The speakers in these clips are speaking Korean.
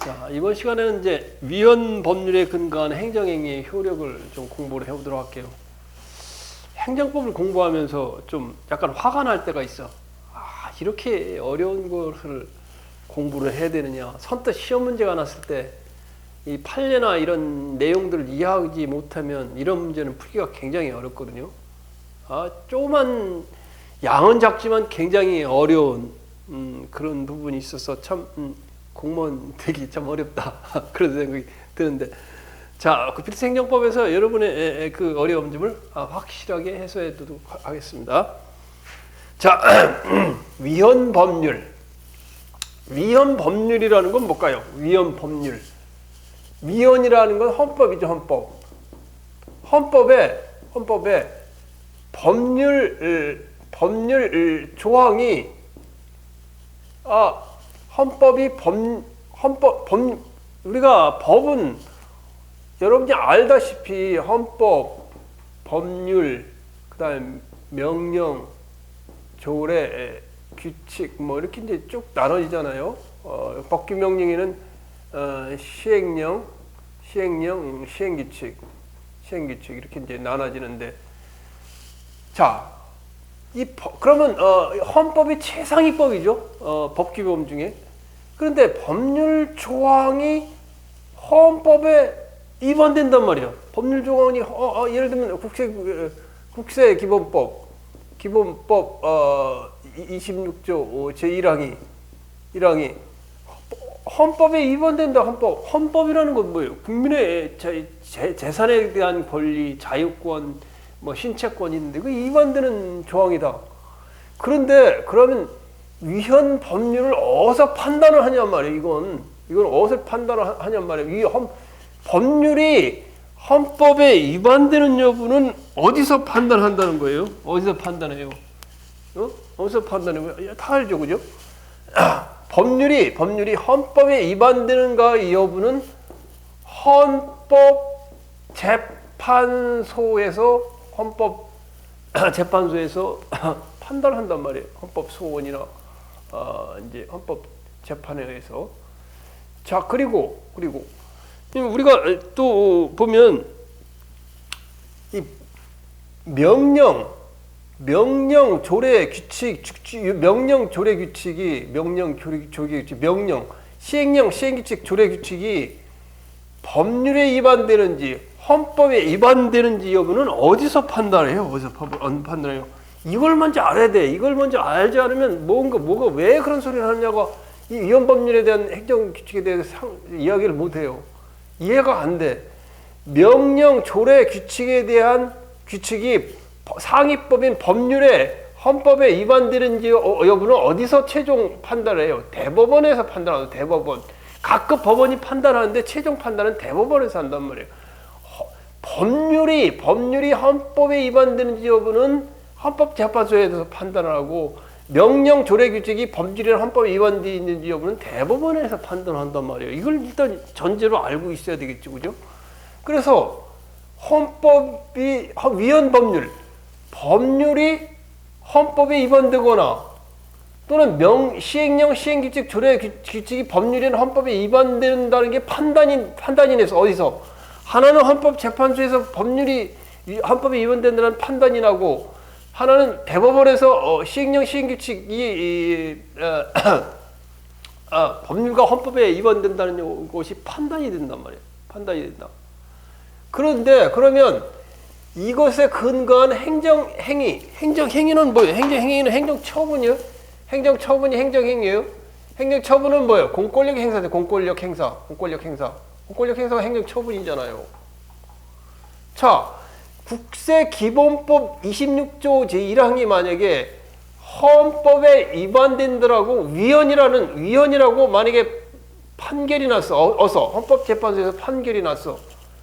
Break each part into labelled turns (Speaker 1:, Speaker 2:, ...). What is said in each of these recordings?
Speaker 1: 자, 이번 시간에는 이제 위헌 법률에 근거한 행정행위의 효력을 좀 공부를 해보도록 할게요. 행정법을 공부하면서 좀 약간 화가 날 때가 있어. 이렇게 어려운 것을 공부를 해야 되느냐. 선뜻 시험 문제가 났을 때 이 판례나 이런 내용들을 이해하지 못하면 이런 문제는 풀기가 굉장히 어렵거든요. 조그만 양은 작지만 굉장히 어려운 그런 부분이 있어서 참 공무원 되기 참 어렵다 그런 생각이 드는데, 자, 그 필수 행정법에서 여러분의 그 어려움 점을 확실하게 해소해 두도록 하겠습니다. 자, 위헌 법률. 위헌 법률이라는 건 뭘까요? 위헌 법률. 위헌이라는 건 헌법이죠, 헌법. 헌법에 법률 조항이 우리가 법은 여러분이 알다시피 헌법, 법률, 그다음 명령, 조례, 규칙 뭐 이렇게 이제 쭉 나눠지잖아요. 법규명령에는 시행령, 시행규칙 이렇게 이제 나눠지는데, 자, 그러면 헌법이 최상위법이죠. 법규범 중에. 그런데 법률 조항이 헌법에 위반된단 말이에요. 법률 조항이 예를 들면 국세기본법 26조 제1항이 헌법에 위반된다. 헌법이라는 건 뭐예요? 국민의 재산에 대한 권리, 자유권, 뭐 신체권이 있는데 그 위반되는 조항이다. 그런데 그러면 위헌 법률을 어디서 판단을 하냔 말이에요. 이건 어디서 판단을 하냔 말이에요. 법률이 헌법에 위반되는 여부는 어디서 판단한다는 거예요? 어디서 판단해요? 어디서 판단해요? 다 알죠, 그죠? 법률이 헌법에 위반되는가 여부는 헌법재판소에서 판단을 한단 말이에요. 헌법소원이나 이제 헌법재판에 의해서. 자, 그리고 우리가 또 보면 이 명령 조례 규칙이 시행령 시행규칙 조례 규칙이 법률에 위반되는지 헌법에 위반되는지 여부는 어디서 판단해요? 판단해요? 이걸 먼저 알아야 돼. 이걸 먼저 알지 않으면 뭐가 왜 그런 소리를 하느냐고 이 위헌 법률에 대한 행정 규칙에 대해서 이야기를 못 해요. 이해가 안 돼. 명령 조례 규칙에 대한 규칙이 상위법인 법률에 헌법에 위반되는지 여부는 어디서 최종 판단을 해요? 대법원에서 판단하죠. 대법원. 각급 법원이 판단하는데 최종 판단은 대법원에서 한단 말이에요. 법률이 헌법에 위반되는지 여부는 헌법재판소에서 판단을 하고, 명령 조례 규칙이 법률이나 헌법에 위반되어 있는지 여부는 대법원에서 판단한단 말이에요. 이걸 일단 전제로 알고 있어야 되겠죠, 그죠? 그래서 위헌 법률이 헌법에 위반되거나 또는 시행령, 시행규칙, 조례 규칙이 법률이나 헌법에 위반된다는 게 판단이 돼서 어디서? 하나는 헌법재판소에서 법률이 헌법에 위반된다는 판단이 나고, 하나는 대법원에서 시행령, 시행규칙이 법률과 헌법에 위반된다는 것이 판단이 된단 말이에요. 판단이 된다. 그런데 그러면 이것에 근거한 행정행위는 뭐예요? 행정행위는 행정처분이에요? 행정처분이 행정행위예요? 행정처분은 뭐예요? 공권력 행사죠. 공권력 행사가 행정처분이잖아요. 자, 국세기본법 26조 제1항이 만약에 헌법에 위반된다라고 위헌이라고 만약에 판결이 났어. 헌법재판소에서 판결이 났어.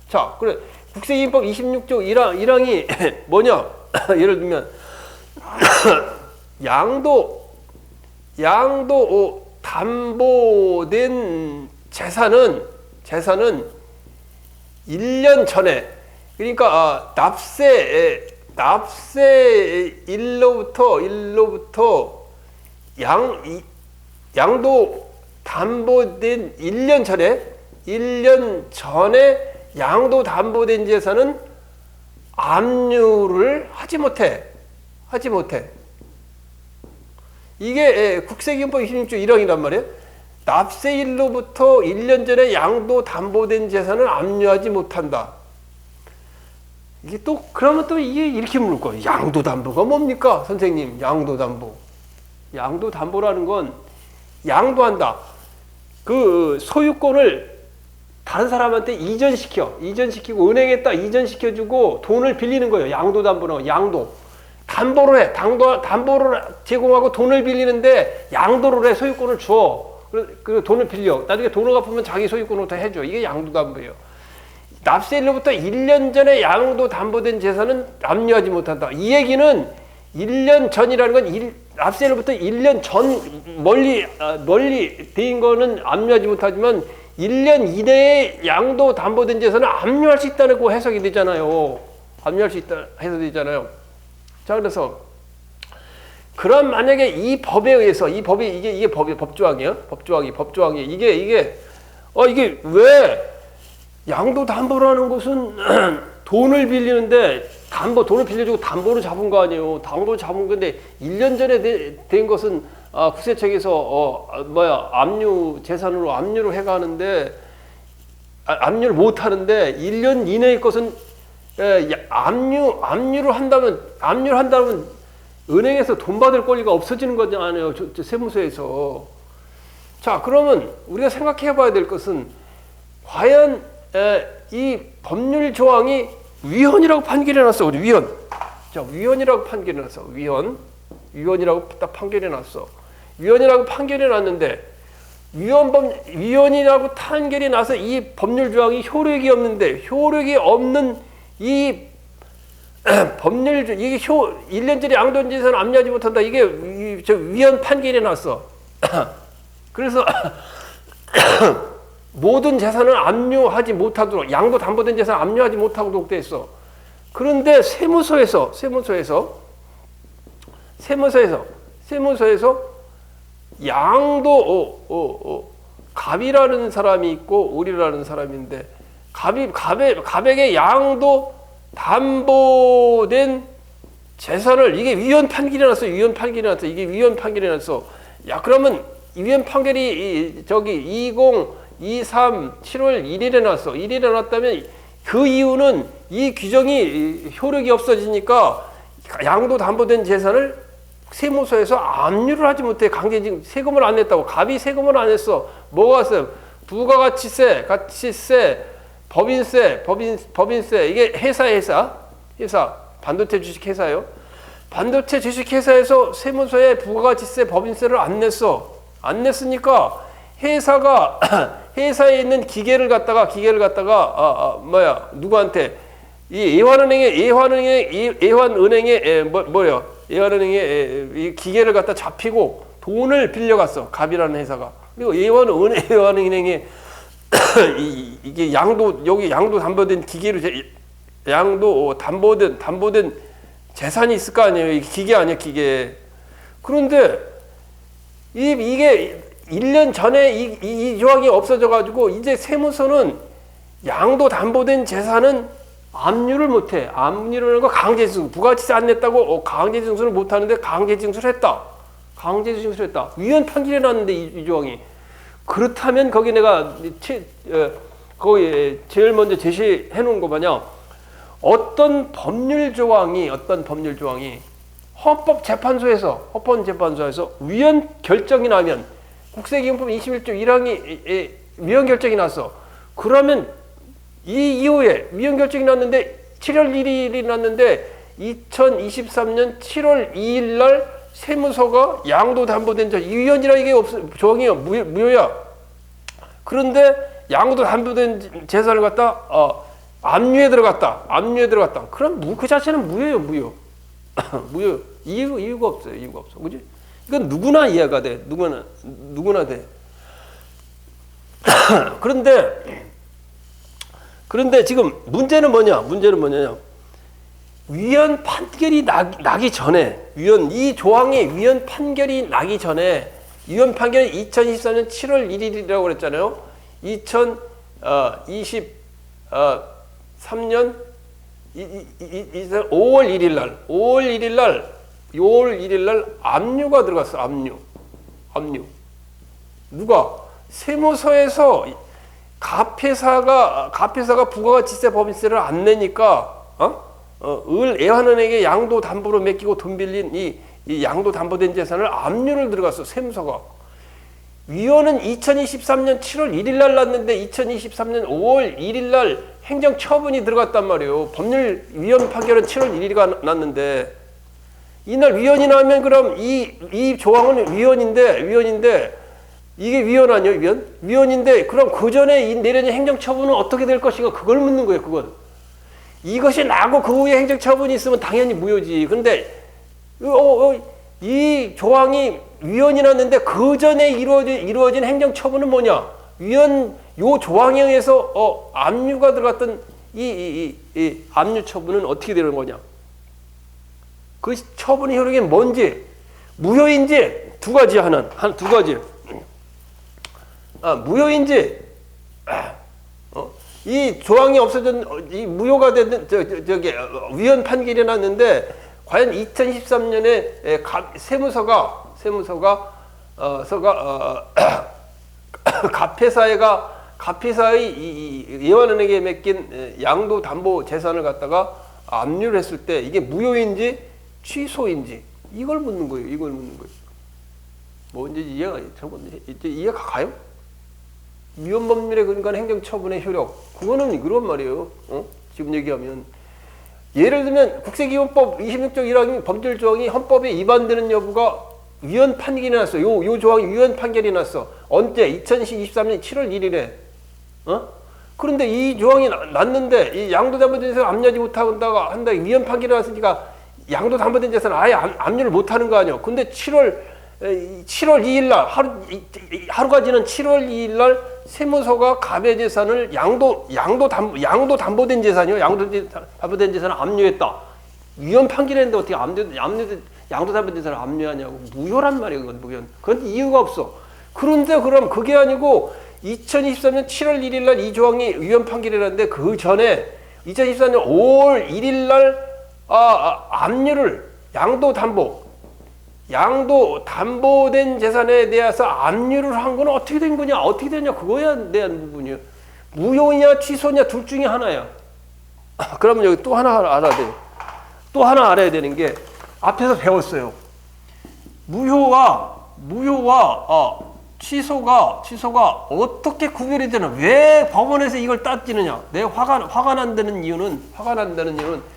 Speaker 1: 자, 그래. 국세기본법 26조 1항이 뭐냐? 예를 들면 양도 담보된 재산은 1년 전에, 그러니까 납세 일로부터 양도 담보된 1년 전에 양도 담보된 재산은 압류를 하지 못해. 이게 국세기준법 26조 1항이란 말이에요. 납세일로부터 1년 전에 양도 담보된 재산을 압류하지 못한다. 이게 또 그러면 또 이게 이렇게 물을 거예요. 양도 담보가 뭡니까, 선생님? 양도 담보. 양도 담보라는 건 양도한다. 그 소유권을 다른 사람한테 이전시키고 은행에 딱 이전시켜주고 돈을 빌리는 거예요. 양도 담보는 양도. 담보를 해. 담보를 제공하고 돈을 빌리는데 양도를 해. 소유권을 줘. 그 돈을 빌려. 나중에 돈을 갚으면 자기 소유권으로 다 해줘. 이게 양도 담보예요. 납세일로부터 1년 전에 양도 담보된 재산은 압류하지 못한다. 이 얘기는 1년 전이라는 건 납세일로부터 1년 전 멀리 된 거는 압류하지 못하지만 1년 이내에 양도 담보된 재산은 압류할 수 있다고 해석이 되잖아요. 압류할 수 있다 해석이 되잖아요. 자, 그래서 그럼 만약에 이 법에 의해서 이게 법조항이에요. 법조항이 이게 왜 양도 담보라는 것은 돈을 빌리는데 돈을 빌려주고 담보를 잡은 거 아니에요. 담보를 잡은 건데 1년 전에 된 것은 국세청에서 재산으로 압류를 해가는데 압류를 못 하는데 1년 이내의 것은 압류를 한다면 은행에서 돈 받을 권리가 없어지는 거잖아요. 세무서에서. 자, 그러면 우리가 생각해 봐야 될 것은 과연 이 법률 조항이 위헌이라고 판결해 놨어. 우리 위헌. 자, 위헌이라고 판결해 놨어. 위헌이라고 딱 판결해 놨어. 위헌이라고 판결해 놨는데 위헌이라고 판결이 나서 이 법률 조항이 효력이 없는 이 이게 1년짜리 양도재산 압류하지 못한다. 이게 위헌 판결이 났어. 그래서 모든 재산을 압류하지 못하도록 양도 담보된 재산 압류하지 못하도록 돼 있어. 그런데 세무서에서 양도 갑이라는 사람이 있고 을이라는 사람인데 갑에게 양도 담보된 재산을 이게 위헌 판결이 났어. 이게 위헌 판결이 났어. 야, 그러면 위헌 판결이 2023 7월 1일에 났어. 1일에 났다면 그 이유는 이 규정이 효력이 없어지니까 양도 담보된 재산을 세무서에서 압류를 하지 못해. 강제징 세금을 안 냈다고. 갑이 세금을 안 했어. 뭐가 왔어요? 부가가치세, 가치세, 법인세. 이게 회사. 반도체 주식회사요. 반도체 주식회사에서 세무서에 부가가치세, 법인세를 안 냈으니까 회사에 있는 기계를 갖다가 누구한테 이 애환은행에 이 기계를 갖다 잡히고 돈을 빌려갔어. 갑이라는 회사가. 그리고 애환은행에 이게 양도 담보된 기계를 양도 담보된 재산이 있을 거 아니에요. 이게 기계 아니야, 기계. 그런데 이게 1년 전에 이 조항이 없어져 가지고 이제 세무서는 양도 담보된 재산은 압류를 못 해. 압류를 하는 거 강제징수. 부가가치세 안 냈다고 강제징수를 못 하는데 강제징수를 했다. 위헌 판결이 났는데 이 조항이. 그렇다면 거기 내가 거기 제일 먼저 제시해 놓은 거 뭐냐? 어떤 법률 조항이 헌법재판소에서 위헌 결정이 나면 국세기준법 21조 1항이 위헌 결정이 났어. 그러면 이 이후에 위헌 결정이 났는데 7월 1일이 났는데 2023년 7월 2일 날 세무서가 양도 담보된 위헌이라 이게 조항이요. 무효야. 그런데 양도 담보된 재산을 갖다 압류에 들어갔다. 그럼 그 자체는 무효예요, 무효. 이유가 없어요. 그지? 이건 누구나 이해가 돼. 누구나 돼. 그런데 지금 문제는 뭐냐면 위헌 판결이 나기 전에 이 조항이 위헌 판결이 나기 전에 위헌 판결은 2024년 7월 1일이라고 그랬잖아요. 2023년 5월 1일 날, 5월 1일 날 압류가 들어갔어. 압류. 누가? 세무서에서 갑회사가 부가가치세 법인세를 안 내니까 을 애환은에게 양도담보로 맡기고 돈 빌린 이 양도담보된 재산을 압류를 들어갔어. 세무서가. 위헌은 2023년 7월 1일 날 났는데 2023년 5월 1일 날 행정처분이 들어갔단 말이에요. 법률 위헌 판결은 7월 1일이 났는데 이날 위헌이 나면 그럼 이 조항은 위헌인데 이게 위헌 아니에요? 위헌인데 그럼 그 전에 내려진 행정처분은 어떻게 될 것인가? 그걸 묻는 거예요. 그건. 이것이 나고 그 후에 행정처분이 있으면 당연히 무효지. 근데 이 조항이 위헌이 났는데 그 전에 이루어진 행정처분은 뭐냐? 위헌 요 조항에 의해서 압류가 들어갔던 이 압류 처분은 어떻게 되는 거냐? 그 처분의 효력이 뭔지 무효인지 두 가지. 무효인지 이 조항이 없어진 이 무효가 되는 위헌 판결이 났는데 과연 2013년에 세무서가 갑회사의 예환은행에 맡긴 양도담보 재산을 갖다가 압류를 했을 때 이게 무효인지 취소인지 이걸 묻는 거예요. 뭔지 이해가 가요? 위헌법률에 근거한 행정처분의 효력 그거는 그런 말이에요. 지금 얘기하면 예를 들면 국세기본법 26조 1항 법률 조항이 헌법에 위반되는 여부가 위헌 판결이 났어. 요 조항이 위헌 판결이 났어. 언제? 2023년 7월 1일에. 그런데 이 조항이 났는데 이 양도담보된 재산을 압류하지 못한다가 위헌 판결이 났으니까 양도담보된 재산을 아예 압류를 못하는 거 아니야. 근데 7월 2일 날 하루가 지난 7월 2일 날 세무서가 갑의 재산을 양도담보된 재산이요. 양도담보된 재산을 압류했다. 위헌 판결했는데 어떻게 양도담보된 재산을 압류하냐고. 무효란 말이에요. 그건 이유가 없어. 그런데 그럼 그게 아니고 2023년 7월 1일 날 이 조항이 위헌 판결이라는데 그 전에 2024년 5월 1일 날 압류를 양도담보된 재산에 대해서 압류를 한 건 어떻게 된 거냐? 어떻게 되냐? 그거에 대한 부분이에요. 무효냐 취소냐 둘 중에 하나야. 그러면 여기 또 하나 알아야 돼. 또 하나 알아야 되는 게 앞에서 배웠어요. 무효와 취소가 어떻게 구별이 되나? 왜 법원에서 이걸 따지느냐? 내 화가 난다는 이유는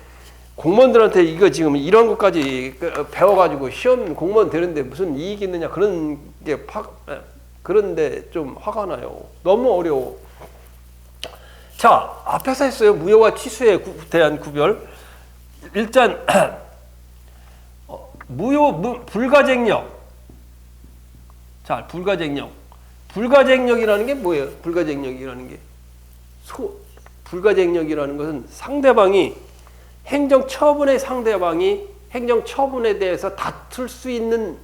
Speaker 1: 공무원들한테 이거 지금 이런 것까지 배워가지고 시험 공무원 되는데 무슨 이익이 있느냐 그런데 좀 화가 나요. 너무 어려워. 자, 앞에서 했어요. 무효와 취소에 대한 구별. 일단 불가쟁력. 자, 불가쟁력이라는 게 뭐예요? 불가쟁력이라는 것은 행정처분에 대해서 다툴 수 있느냐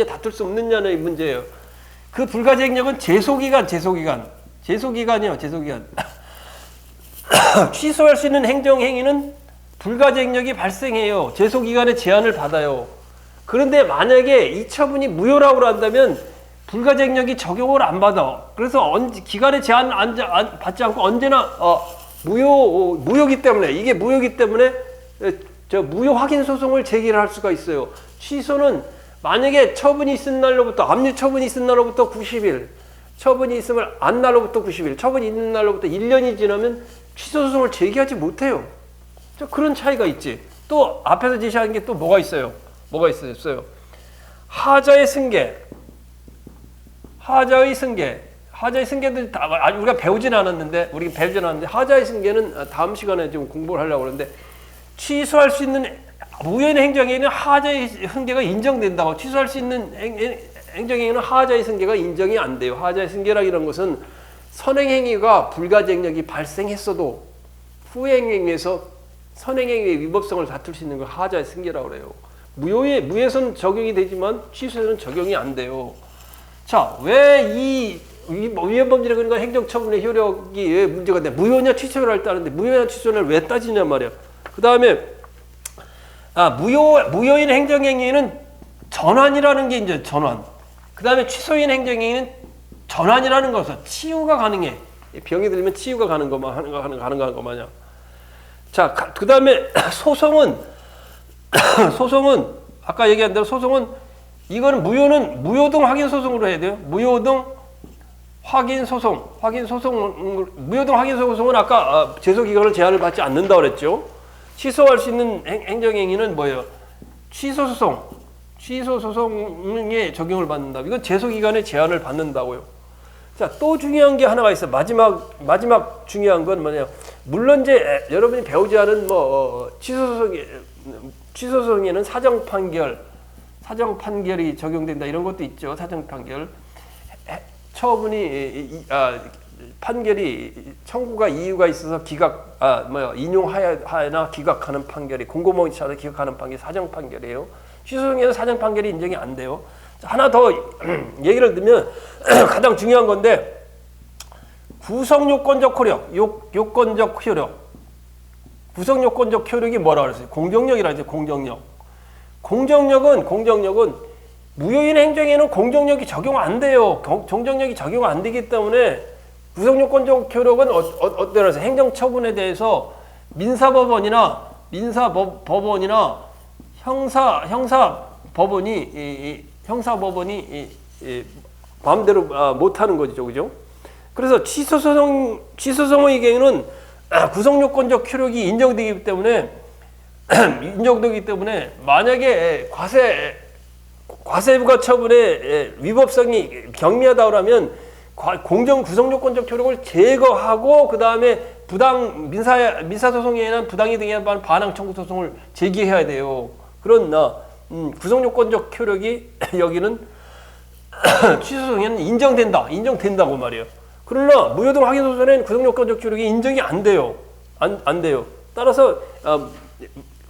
Speaker 1: 다툴 수 없느냐의 문제예요. 그 불가쟁력은 제소기간이요. 취소할 수 있는 행정행위는 불가쟁력이 발생해요. 제소기간에 제한을 받아요. 그런데 만약에 이 처분이 무효라고 한다면 불가쟁력이 적용을 안 받아. 그래서 기간에 제한 받지 않고 언제나 무효기 때문에 무효 확인 소송을 제기를 할 수가 있어요. 취소는 만약에 처분이 있은 날로부터 압류 처분이 있은 날로부터 90일, 처분이 있으면 안 날로부터 90일, 처분이 있는 날로부터 1년이 지나면 취소 소송을 제기하지 못해요. 그런 차이가 있지. 또 앞에서 제시한 게 또 뭐가 있어요? 하자의 승계도 우리가 배우진 않았는데 하자의 승계는 다음 시간에 좀 공부를 하려고 그러는데 취소할 수 있는 무효의 행정행위는 하자의 승계가 인정된다고. 취소할 수 있는 행정행위는 하자의 승계가 인정이 안 돼요. 하자의 승계라는 것은 선행행위가 불가쟁력이 발생했어도 후행행위에서 선행행위의 위법성을 다툴 수 있는 걸 하자의 승계라고 그래요. 무효에선 적용이 되지만 취소에는 적용이 안 돼요. 자, 왜 이 위헌범죄를 근거한 행정처분의 효력이 왜 문제가 돼? 무효냐 취소를 할 때 하는데 무효냐 취소를 왜 따지냐 말이야. 그 다음에 무효인 행정행위는 전환이라는 게 이제 전환. 그 다음에 취소인 행정행위는 전환이라는 것은 치유가 가능해. 병이 들면 치유가 가능한 거 마냥. 자, 그 다음에 소송은 아까 얘기한 대로 소송은 이거는 무효등 확인 소송으로 해야 돼요. 무효등 확인 소송은 아까 제소 기간을 제한을 받지 않는다 그랬죠. 취소할 수 있는 행정행위는 뭐예요? 취소 소송에 적용을 받는다. 이건 제소 기간에 제한을 받는다고요. 자, 또 중요한 게 하나가 있어. 마지막 중요한 건 뭐냐? 물론 이제 여러분이 배우지 않은 취소 소송에는 사정 판결이 적용된다 이런 것도 있죠. 사정 판결. 처분이 판결이 청구가 이유가 있어서 인용하거나 기각하는 판결이 공고목이 차서 기각하는 판결이 사정 판결이에요. 취소소송에는 사정 판결이 인정이 안 돼요. 하나 더 얘기를 들면 가장 중요한 건데 구성요건적 효력, 요건적 효력. 구성요건적 효력이 뭐라 그랬어요? 공정력이라 하죠. 공정력은 무효인 행정에는 공정력이 적용 안 돼요. 공정력이 적용 안 되기 때문에 구성요건적 효력은 어때서 행정처분에 대해서 민사법원이나 형사법원이 마음대로 못하는 거죠, 그죠? 그래서 취소소송의 경우는 구성요건적 효력이 인정되기 때문에 만약에 과세부가 처분의 위법성이 경미하다 그러면 구성요건적 효력을 제거하고 그 다음에 민사소송에 의한 부당이 등에 대한 반항 청구 소송을 제기해야 돼요. 그러나 구성요건적 효력이 여기는 취소소송에는 인정된다고 말이에요. 그러나 무효등 확인 소송에는 구성요건적 효력이 인정이 안 돼요. 안 돼요. 따라서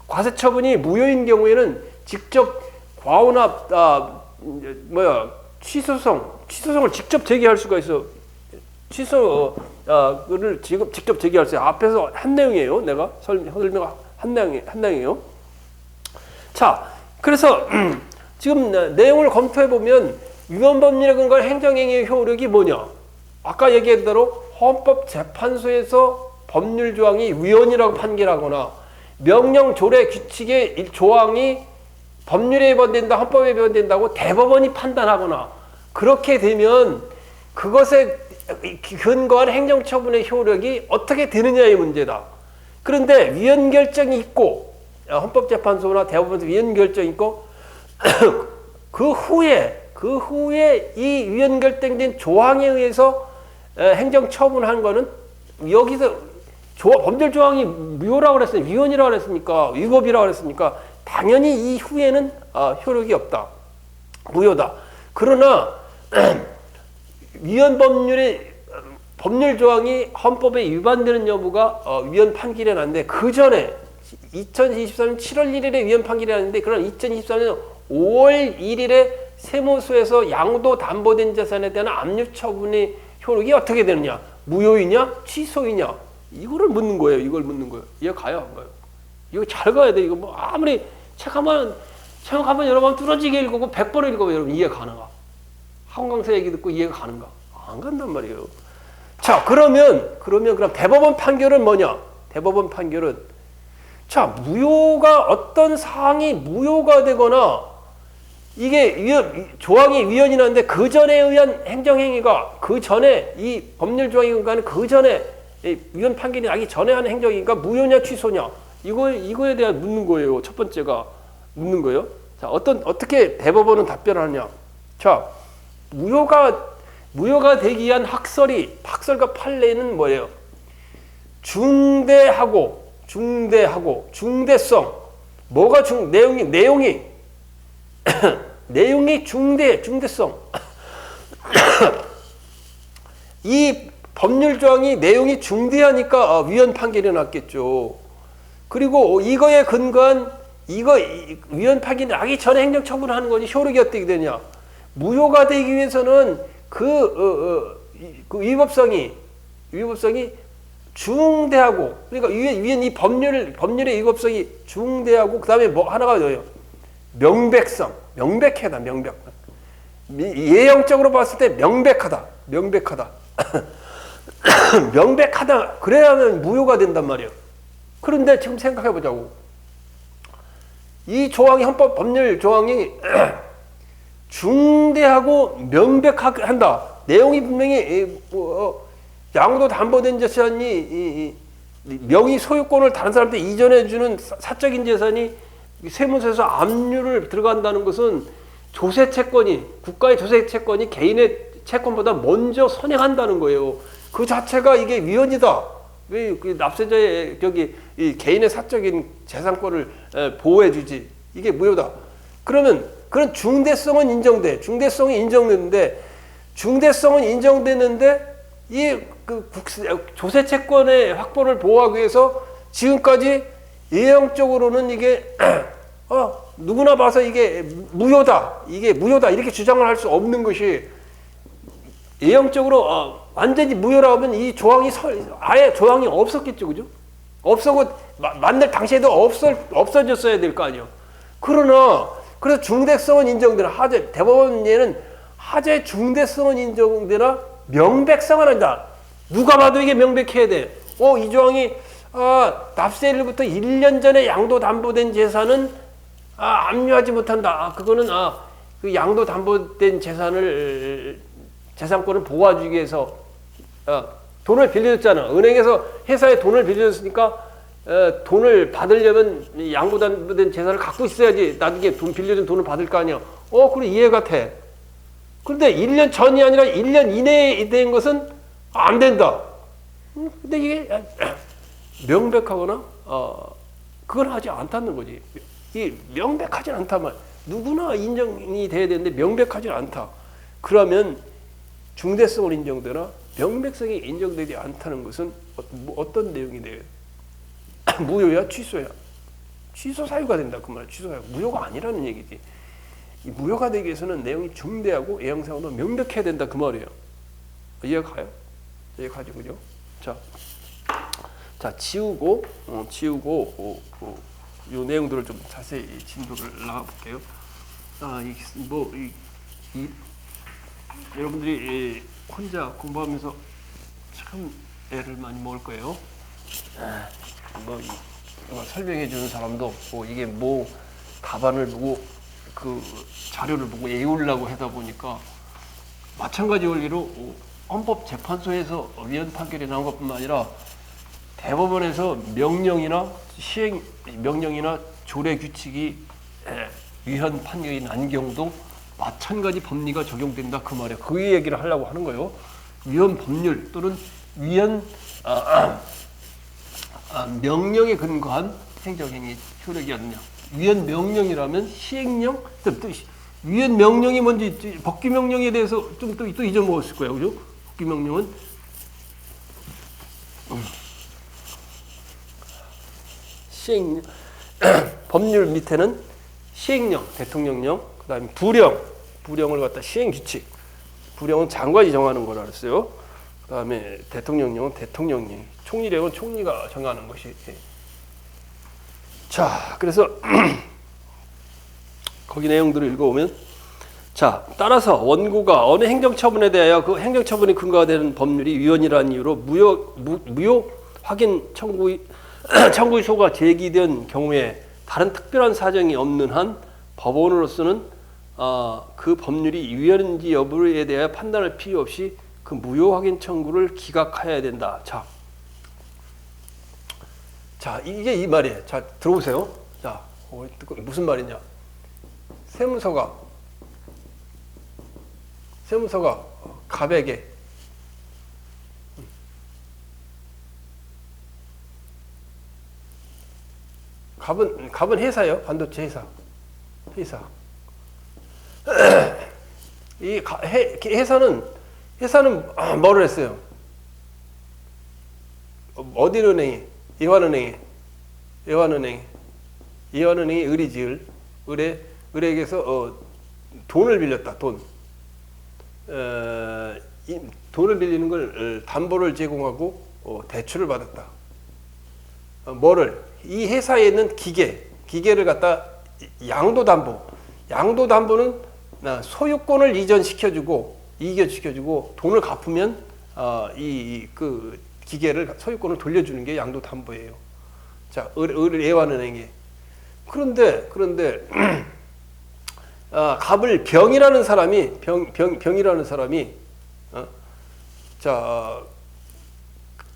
Speaker 1: 과세처분이 무효인 경우에는 직접 과오나 취소성을 직접 제기할 수가 있어. 취소를 직접 제기할 수 있어요. 앞에서 한 내용이에요. 내가 설명 한 내용이에요. 자, 그래서 지금 내용을 검토해 보면 위헌법률에 근거한 행정행위의 효력이 뭐냐? 아까 얘기한 대로 헌법재판소에서 법률 조항이 위헌이라고 판결하거나 명령, 조례, 규칙의 조항이 법률에 위반된다, 헌법에 위반된다고 대법원이 판단하거나 그렇게 되면 그것에 근거한 행정처분의 효력이 어떻게 되느냐의 문제다. 그런데 위헌 결정이 있고 헌법재판소나 대법원에서 위헌 결정이 있고 그 후에 이 위헌 결정된 조항에 의해서 행정처분한 거는 여기서 법률 조항이 무효라고 그랬어요. 위헌이라고 그랬으니까 위법이라고 그랬으니까 당연히 이 후에는 효력이 없다. 무효다. 그러나 위헌 법률 조항이 헌법에 위반되는 여부가 위헌 판결이 났는데 그 전에 2023년 7월 1일에 위헌 판결이 났는데 그런 2024년 5월 1일에 세무서에서 양도 담보된 자산에 대한 압류 처분의 효력이 어떻게 되느냐? 무효이냐? 취소이냐? 이거를 묻는 거예요. 이해 가요? 안 가요? 이거 잘 가야 돼. 이거 뭐 아무리 책 한번 여러 번 뚫어지게 읽고 100번을 읽어봐. 여러분 이해 가는가? 학원 강사 얘기 듣고 이해가 가는가? 안 간단 말이에요. 자, 그럼 대법원 판결은 뭐냐? 대법원 판결은 무효가 어떤 사항이 무효가 되거나 이게 조항이 위헌이 났는데 그 전에 의한 행정행위가 그 전에 이 법률 조항이 의한 그 전에 위헌 판결이 나기 전에 한 행정행위가 무효냐 취소냐 이거에 대한 묻는 거예요. 첫 번째가 묻는 거예요. 자, 어떻게 대법원은 답변을 하냐? 자, 무효가 되기 위한 학설과 판례는 뭐예요? 중대성. 뭐가 내용이 중대성. 이 법률 조항이 내용이 중대하니까 위헌 판결이 났겠죠. 그리고 이거에 근거한 이거 위헌 파기하기 전에 행정처분을 하는 거지 효력이 어떻게 되냐? 무효가 되기 위해서는 그 위법성이 중대하고, 그러니까 위헌 이 법률의 위법성이 중대하고, 그 다음에 뭐 하나가 뭐예요? 명백해다. 예형적으로 봤을 때 명백하다. 명백하다. 그래야만 무효가 된단 말이에요. 그런데 지금 생각해 보자고. 이 조항이 헌법 법률 조항이 중대하고 명백하게 한다. 내용이 분명히 양도 담보된 재산이 명의 소유권을 다른 사람한테 이전해 주는 사적인 재산이 세무서에서 압류를 들어간다는 것은 국가의 조세 채권이 개인의 채권보다 먼저 선행한다는 거예요. 그 자체가 이게 위헌이다. 왜 납세자의 이 개인의 사적인 재산권을 보호해 주지? 이게 무효다. 그러면 그런 중대성은 중대성이 인정되는데 이 조세 채권의 확보를 보호하기 위해서 지금까지 예형적으로는 이게 누구나 봐서 이게 무효다 이렇게 주장을 할 수 없는 것이, 예형적으로 완전히 무효라고 하면 이 조항이 아예 조항이 없었겠죠, 그죠? 없었고 만들 당시에도 없어졌어야 될 거 아니에요. 그래서 중대성은 인정되나 대법원 예는 하재 중대성은 인정되나 명백성은 아니다. 누가 봐도 이게 명백해야 돼. 이 조항이 납세일부터 1년 전에 양도 담보된 재산은 압류하지 못한다. 그거는 그 양도 담보된 재산권을 보호하기 위해서 돈을 빌려줬잖아. 은행에서 회사에 돈을 빌려줬으니까 돈을 받으려면 양도 담보된 재산을 갖고 있어야지 나중에 돈 빌려준 돈을 받을 거 아니야. 그래 이해가 돼. 그런데 1년 전이 아니라 1년 이내에 된 것은 안 된다. 근데 이게 명백하거나 그걸 하지 않다는 거지. 이 명백하진 않단 말. 누구나 인정이 돼야 되는데 명백하진 않다. 그러면 중대성을 인정되나 명백성이 인정되지 않다는 것은 어떤 내용이 돼요? 무효야, 취소야. 취소 사유가 된다 그 말. 취소 사유. 무효가 아니라는 얘기지. 이 무효가 되기 위해서는 내용이 중대하고 예형상으로 명백해야 된다 그 말이에요. 이해가 가요? 이해가죠, 그죠? 자 지우고 이 내용들을 좀 자세히 진도를 나가볼게요. 여러분들이 혼자 공부하면서 참 애를 많이 먹을 거예요. 설명해 주는 사람도 없고, 이게 답안을 보고 그 자료를 보고 외우려고 하다 보니까 마찬가지 원리로 헌법재판소에서 위헌 판결이 나온 것뿐만 아니라 대법원에서 명령이나 조례 규칙이 위헌 판결이 난 경우도 마찬가지 법리가 적용된다 그 말이에요. 그 얘기를 하려고 하는 거예요. 위헌 법률 또는 위헌 명령에 근거한 행정행위 효력이 없느냐. 위헌 명령이라면 시행령, 위헌 명령이 뭔지 법규 명령에 대해서 좀 또 잊어먹었을 거예요, 그죠? 법규 명령은 시행령, 법률 밑에는 시행령, 대통령령, 그다음에 부령을 갖다 시행규칙, 부령은 장관이 정하는 거라 그랬어요. 그다음에 대통령령은 대통령령, 총리령은 총리가 정하는 것이. 자, 그래서 거기 내용들을 읽어보면, 자, 따라서 원고가 어느 행정처분에 대하여 그 행정처분이 근거가 되는 법률이 위헌이라는 이유로 무효 확인 청구소가 제기된 경우에 다른 특별한 사정이 없는 한 법원으로서는 그 법률이 위헌인지 여부에 대하여 판단할 필요 없이 그 무효 확인 청구를 기각해야 된다. 자, 이게 이 말이에요. 자, 들어보세요. 자, 무슨 말이냐? 세무서가 갑에게 갑은 회사예요. 반도체 회사. 이 회사는 뭐를 했어요? 어디 은행이? 예환은행이 예완은행이 을이지 을에게서 돈을 빌렸다. 돈을 빌리는 걸 담보를 제공하고 대출을 받았다. 이 회사에 있는 기계를 갖다 양도담보는 소유권을 이전시켜주고 돈을 갚으면 그 기계를 소유권을 돌려주는 게 양도담보예요. 자, 예완은행에 그런데 갑을 병이라는 사람이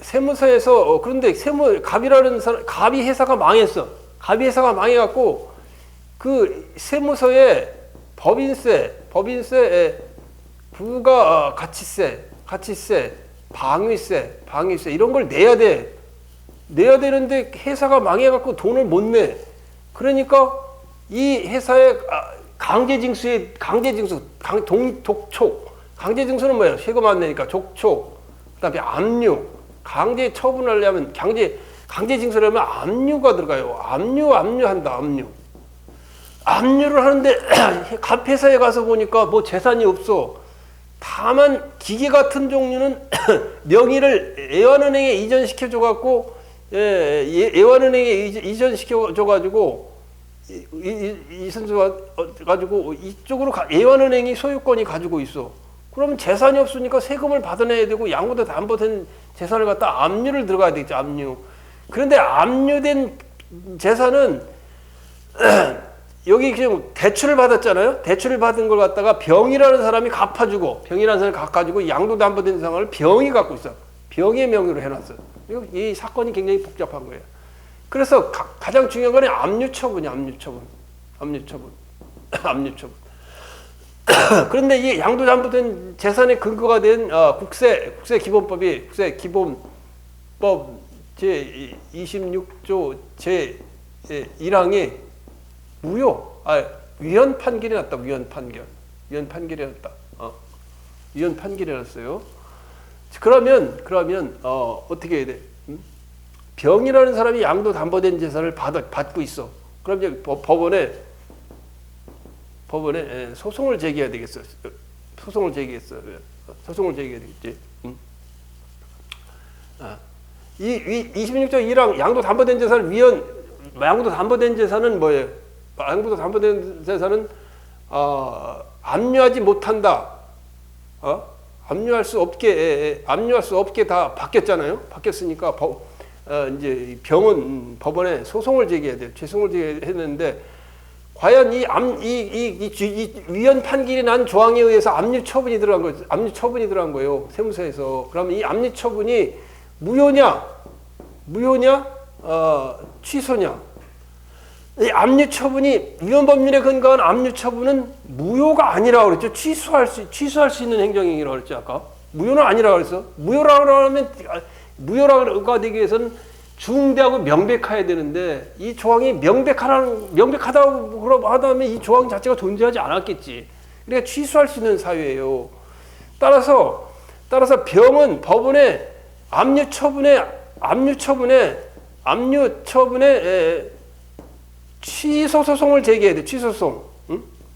Speaker 1: 세무서에서 그런데 갑이 회사가 망했어. 갑이 회사가 망해갖고 그 세무서에 법인세, 부가 가치세, 방위세 이런 걸 내야 되는데 회사가 망해갖고 돈을 못 내. 그러니까 이 회사의 강제징수는 뭐예요? 세금 안 내니까 독촉, 그다음에 압류, 강제 처분하려면 강제징수를 하면 압류가 들어가요. 압류한다. 압류를 하는데 갑 회사에 가서 보니까 뭐 재산이 없어. 다만 기계 같은 종류는 명의를 예완은행에 이전시켜 줘갖고 예완은행에 이전시켜 줘가지고 이쪽으로 예완은행이 소유권이 가지고 있어. 그러면 재산이 없으니까 세금을 받아내야 되고 양보도 담보된 재산을 갖다 압류를 들어가야 되겠죠. 압류. 그런데 압류된 재산은 여기 지금 대출을 받았잖아요. 대출을 받은 걸 갖다가 병이라는 사람이 갚아주고 양도 담보된 상황을 병이 갖고 있어. 병의 명의로 해놨어. 이 사건이 굉장히 복잡한 거예요. 그래서 가장 중요한 건 압류처분이야. 압류처분. 그런데 이 양도 담보된 재산의 근거가 된 국세기본법 제 26조 제 1항이 위헌 판결이 났다. 위헌 판결이 났어요. 그러면 어떻게 해야 돼? 병이라는 사람이 양도 담보된 재산을 받고 있어. 그럼 이제 법원에 소송을 제기해야 되겠어. 소송을 제기해야 되겠지. 이 26조 1항 양도 담보된 재산은 뭐예요? 양도 담보된 재산은 압류하지 못한다. 압류할 수 없게 다 바뀌었잖아요. 바뀌었으니까 이제 병은 법원에 소송을 제기해야 돼요. 소송을 제기했는데 과연 이 위헌 판결이 난 조항에 의해서 압류 처분이 들어간 거예요. 세무서에서. 그러면 이 압류 처분이 무효냐, 취소냐? 이 압류 처분이 위헌 법률에 근거한 압류 처분은 무효가 아니라고 그랬죠. 취소할 수 있는 행정행위라고 그랬죠. 아까 무효는 아니라고 그랬어. 무효라가 되기 위해서는 중대하고 명백해야 되는데 이 조항이 명백하다고 하다면 이 조항 자체가 존재하지 않았겠지. 그러니까 취소할 수 있는 사유예요. 따라서 병은 법원에 압류 처분에 취소 소송을 제기해야 돼.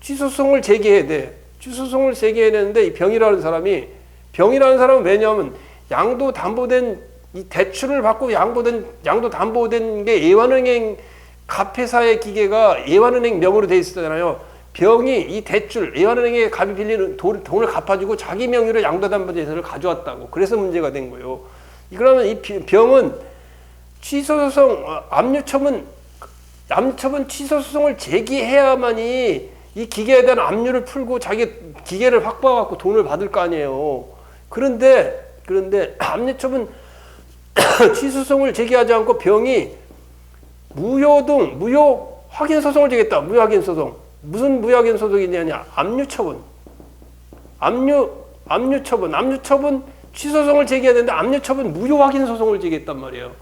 Speaker 1: 취소송을 제기해야 돼. 취소송을 제기해야 되는데 이 병이라는 사람은 왜냐하면 양도 담보된 이 대출을 받고 양도 담보된 게 예완은행 갑회사의 기계가 예완은행 명으로 돼 있었잖아요. 병이 이 대출 예완은행에 갑이 빌리는 돈을 갚아주고 자기 명의로 양도 담보 재산을 가져왔다고. 그래서 문제가 된 거예요. 그러면 이 병은 취소소송 압류처분 취소소송을 제기해야만이 이 기계에 대한 압류를 풀고 자기 기계를 확보해갖고 돈을 받을 거 아니에요. 그런데 압류처분 취소소송을 제기하지 않고 병이 무효 확인 소송을 제기했다. 무효 확인 소송. 무슨 무효 확인 소송이 있느냐? 압류처분 취소소송을 제기해야 되는데 압류처분 무효 확인 소송을 제기했단 말이에요.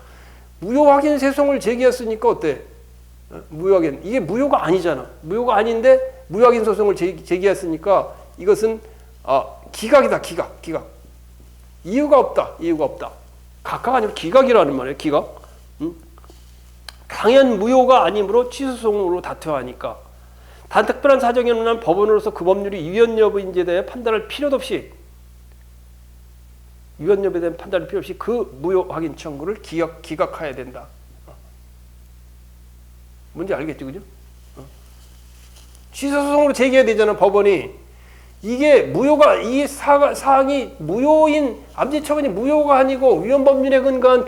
Speaker 1: 무효 확인 소송을 제기했으니까 어때? 무효 확인. 이게 무효가 아니잖아. 무효가 아닌데 무효 확인 소송을 제기했으니까 이것은 기각이다. 기각. 이유가 없다. 각하가 아니고 기각이라는 말이에요. 기각. 당연 무효가 아니므로 취소소송으로 다투어야 하니까 단 특별한 사정이 없는 법원으로서 그 법률이 위헌 여부인지에 대해 판단할 필요도 없이 위헌 여부에 대한 판단할 필요 없이 그 무효 확인 청구를 기각해야 된다. 뭔지 알겠죠, 그죠? 취소소송으로 제기해야 되잖아, 법원이. 이게 무효가, 이 사항이 무효인, 암시처분이 무효가 아니고 위헌법률에 근거한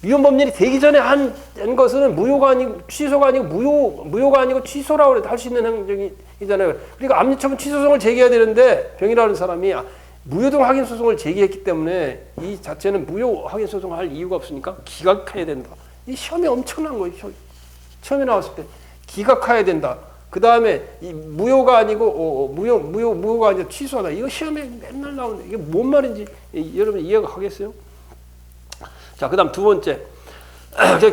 Speaker 1: 위헌법률이 되기 전에 한 것은 무효가 아니고, 취소가 아니고, 무효가 아니고 취소라고 할 수 있는 행정이잖아요. 그러니까 암시처분 취소소송을 제기해야 되는데, 병이라는 사람이 무효등 확인소송을 제기했기 때문에 이 자체는 무효 확인소송을 할 이유가 없으니까 기각해야 된다. 이 시험이 엄청난 거예요. 처음에 나왔을 때. 기각해야 된다. 그 다음에 이 무효가 아니고 무효가 아니라 취소하다. 이거 시험에 맨날 나오는 이게 뭔 말인지 여러분 이해가 가겠어요? 자, 그다음 두 번째.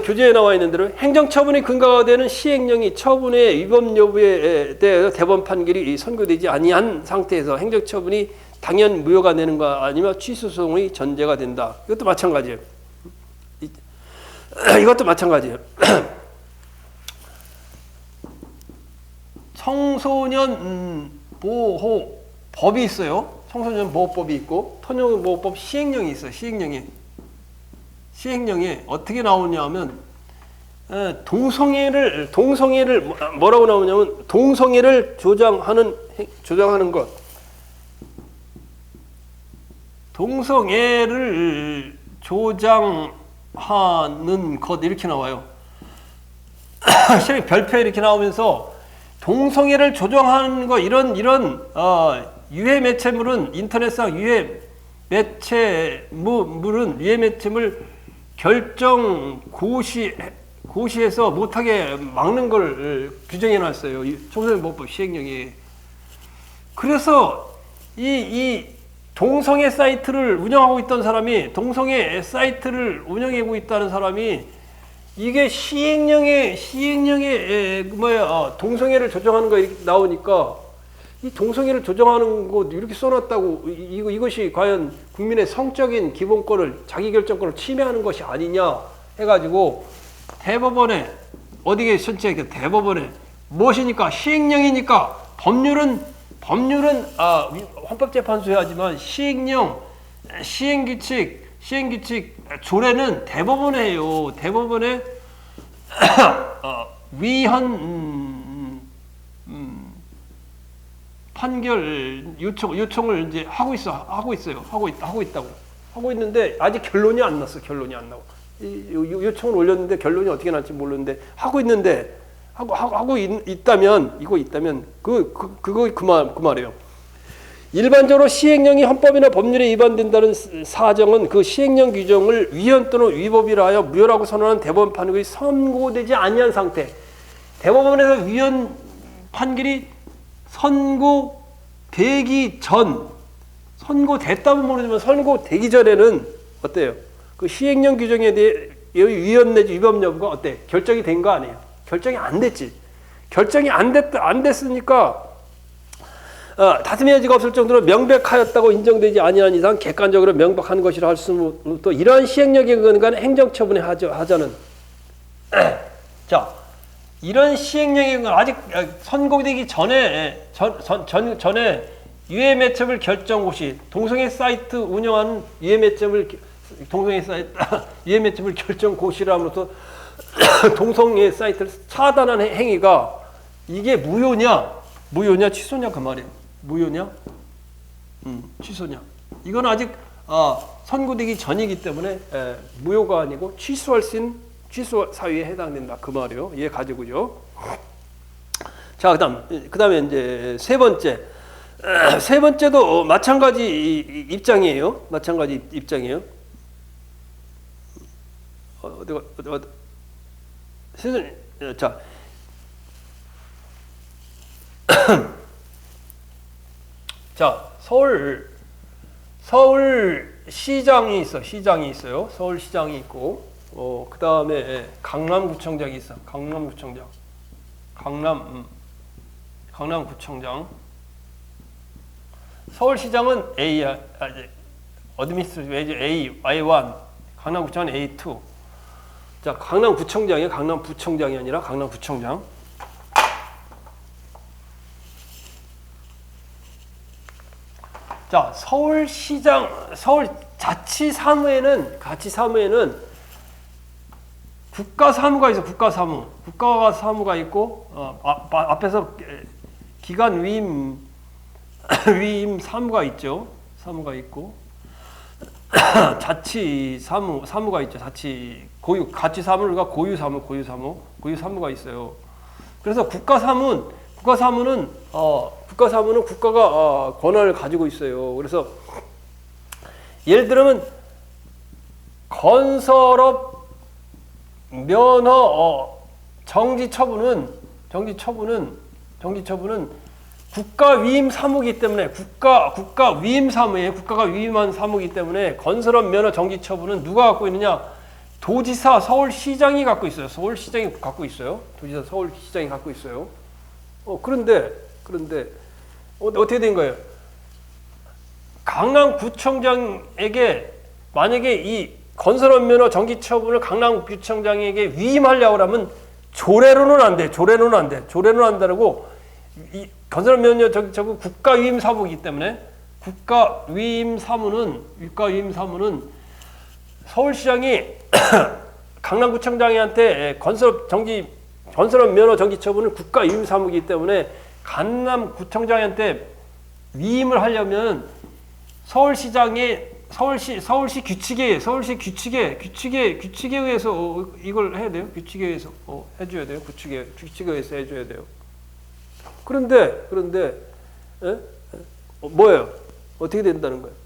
Speaker 1: 교재에 나와 있는 대로 행정처분이 근거가 되는 시행령이 처분의 위법 여부에 대해서 대법원 판결이 선고되지 아니한 상태에서 행정처분이 당연 무효가 되는 거 아니면 취소소송의 전제가 된다. 이것도 마찬가지예요. 이것도 마찬가지예요. 청소년 보호법이 있어요. 청소년 보호법이 있고 청소년 보호법 시행령이 있어요. 시행령에 어떻게 나오냐면 동성애를 뭐라고 나오냐면 동성애를 조장하는 것. 동성애를 조장하는 것 이렇게 나와요. 실제 별표에 이렇게 나오면서 동성애를 조장하는 거 이런 유해 매체물은 인터넷상 유해 매체물 결정 고시해서 못하게 막는 걸 규정해 놨어요. 청소년보호법 시행령에. 그래서 이 동성애 사이트를 운영하고 있던 사람이 이게 시행령에 동성애를 조정하는 거 이렇게 나오니까 이 동성애를 조정하는 거 이렇게 써놨다고 이것이 과연 국민의 성적인 기본권을 자기결정권을 침해하는 것이 아니냐 해가지고 대법원에 어디에 선치하게 대법원에 무엇이니까 시행령이니까 법률은 헌법재판소에 하지만 시행규칙 조례는 대법원에 해요. 대법원에 위헌 판결 요청을 이제 하고 있는데 아직 결론이 안 나고 요청을 올렸는데 결론이 어떻게 날지 모르는데 하고 있다면 그 말이에요. 일반적으로 시행령이 헌법이나 법률에 위반된다는 사정은 그 시행령 규정을 위헌 또는 위법이라 하여 무효라고 선언한 대법원 판결이 선고되지 아니한 상태. 대법원에서 위헌 판결이 선고되기 전, 선고됐다면 모르지만 선고되기 전에는 어때요? 그 시행령 규정에 대해 위헌 내지 위법 여부가 어때? 결정이 된 거 아니에요? 결정이 안 됐지. 결정이 안 됐으니까 다툼의 여지가 없을 정도로 명백하였다고 인정되지 아니한 이상 객관적으로 명백한 것이라 할 수 없고 이러한 시행령에 근거한 행정처분에 하자는 자 이런 시행령에 근거 아직 선고되기 전에 전에 유해 매체물 결정고시 동성애 사이트 운영하는 유해 매체물 결정고시람으로써 동성애 사이트를 차단한 행위가 이게 무효냐 취소냐 그 말이에요. 무효냐? 취소냐? 이건 아직 선고되기 전이기 때문에 무효가 아니고 취소할 수 있는 취소 사유에 해당된다 그 말이에요. 이해 가지고요. 자, 그다음에 이제 세 번째도 마찬가지 입장이에요. 어디가 자. 자, 서울시장이 있어요. 서울시장이 있고, 그 다음에 강남구청장이 있어. 강남구청장. 서울시장은 A1, 강남구청은 A2. 자, 강남구청장이에요. 강남부청장이 아니라 강남구청장. 자, 서울자치사무에는 국가사무가 있어. 국가사무가 있고 앞에서 기관 위임 사무가 있죠. 사무가 있고 사무가 있죠. 가치사무가 고유사무가 있어요. 그래서 국가사무는 국가가 권한을 가지고 있어요. 그래서 예를 들면 건설업 면허 정지 처분은 국가 위임 사무이기 때문에 국가 위임 사무예요. 국가가 위임한 사무이기 때문에 건설업 면허 정지 처분은 누가 갖고 있느냐? 도지사 서울시장이 갖고 있어요. 도지사 서울시장이 갖고 있어요. 그런데 어떻게 된 거예요? 강남구청장에게 만약에 이 건설업 면허 정지 처분을 강남구청장에게 위임하려고 하면 조례로는 안 돼. 조례로는 안 되고 이 건설업 면허 정지 처분 국가 위임 사무이기 때문에 국가 위임 사무는 서울시장이 강남구청장한테 건설업 면허 정지 처분은 국가 위임 사무이기 때문에 강남구청장한테 위임을 하려면 서울시 규칙에 의해서 이걸 해야 돼요. 규칙에 의해서 해줘야 돼요. 규칙에 의해서 해줘야 돼요. 그런데 뭐예요? 어떻게 된다는 거예요?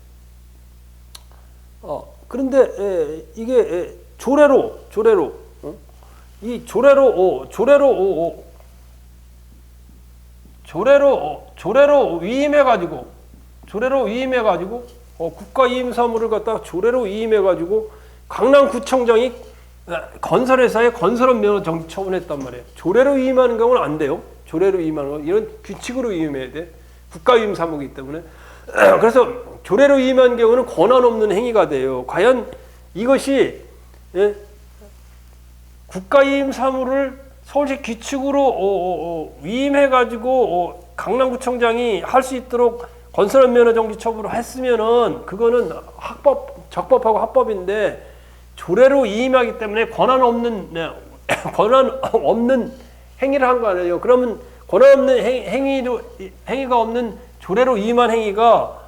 Speaker 1: 그런데 이게 조례로 위임해가지고 국가위임 사무를 갖다가 조례로 위임해가지고 강남구청장이 건설회사에 건설업 면허 정지 처분했단 말이에요. 조례로 위임하는 경우는 안 돼요. 조례로 위임하는 건 이런 규칙으로 위임해야 돼. 국가위임 사무이기 때문에. 그래서 조례로 위임한 경우는 권한 없는 행위가 돼요. 과연 이것이 국가위임 사무를 서울시 규칙으로 위임해가지고 강남구청장이 할 수 있도록 건설업 면허 정지 처분을 했으면은 그거는 적법하고 합법인데 조례로 위임하기 때문에 권한 없는 행위를 한 거 아니에요. 그러면 권한 없는 행위가 없는 조례로 위임한 행위가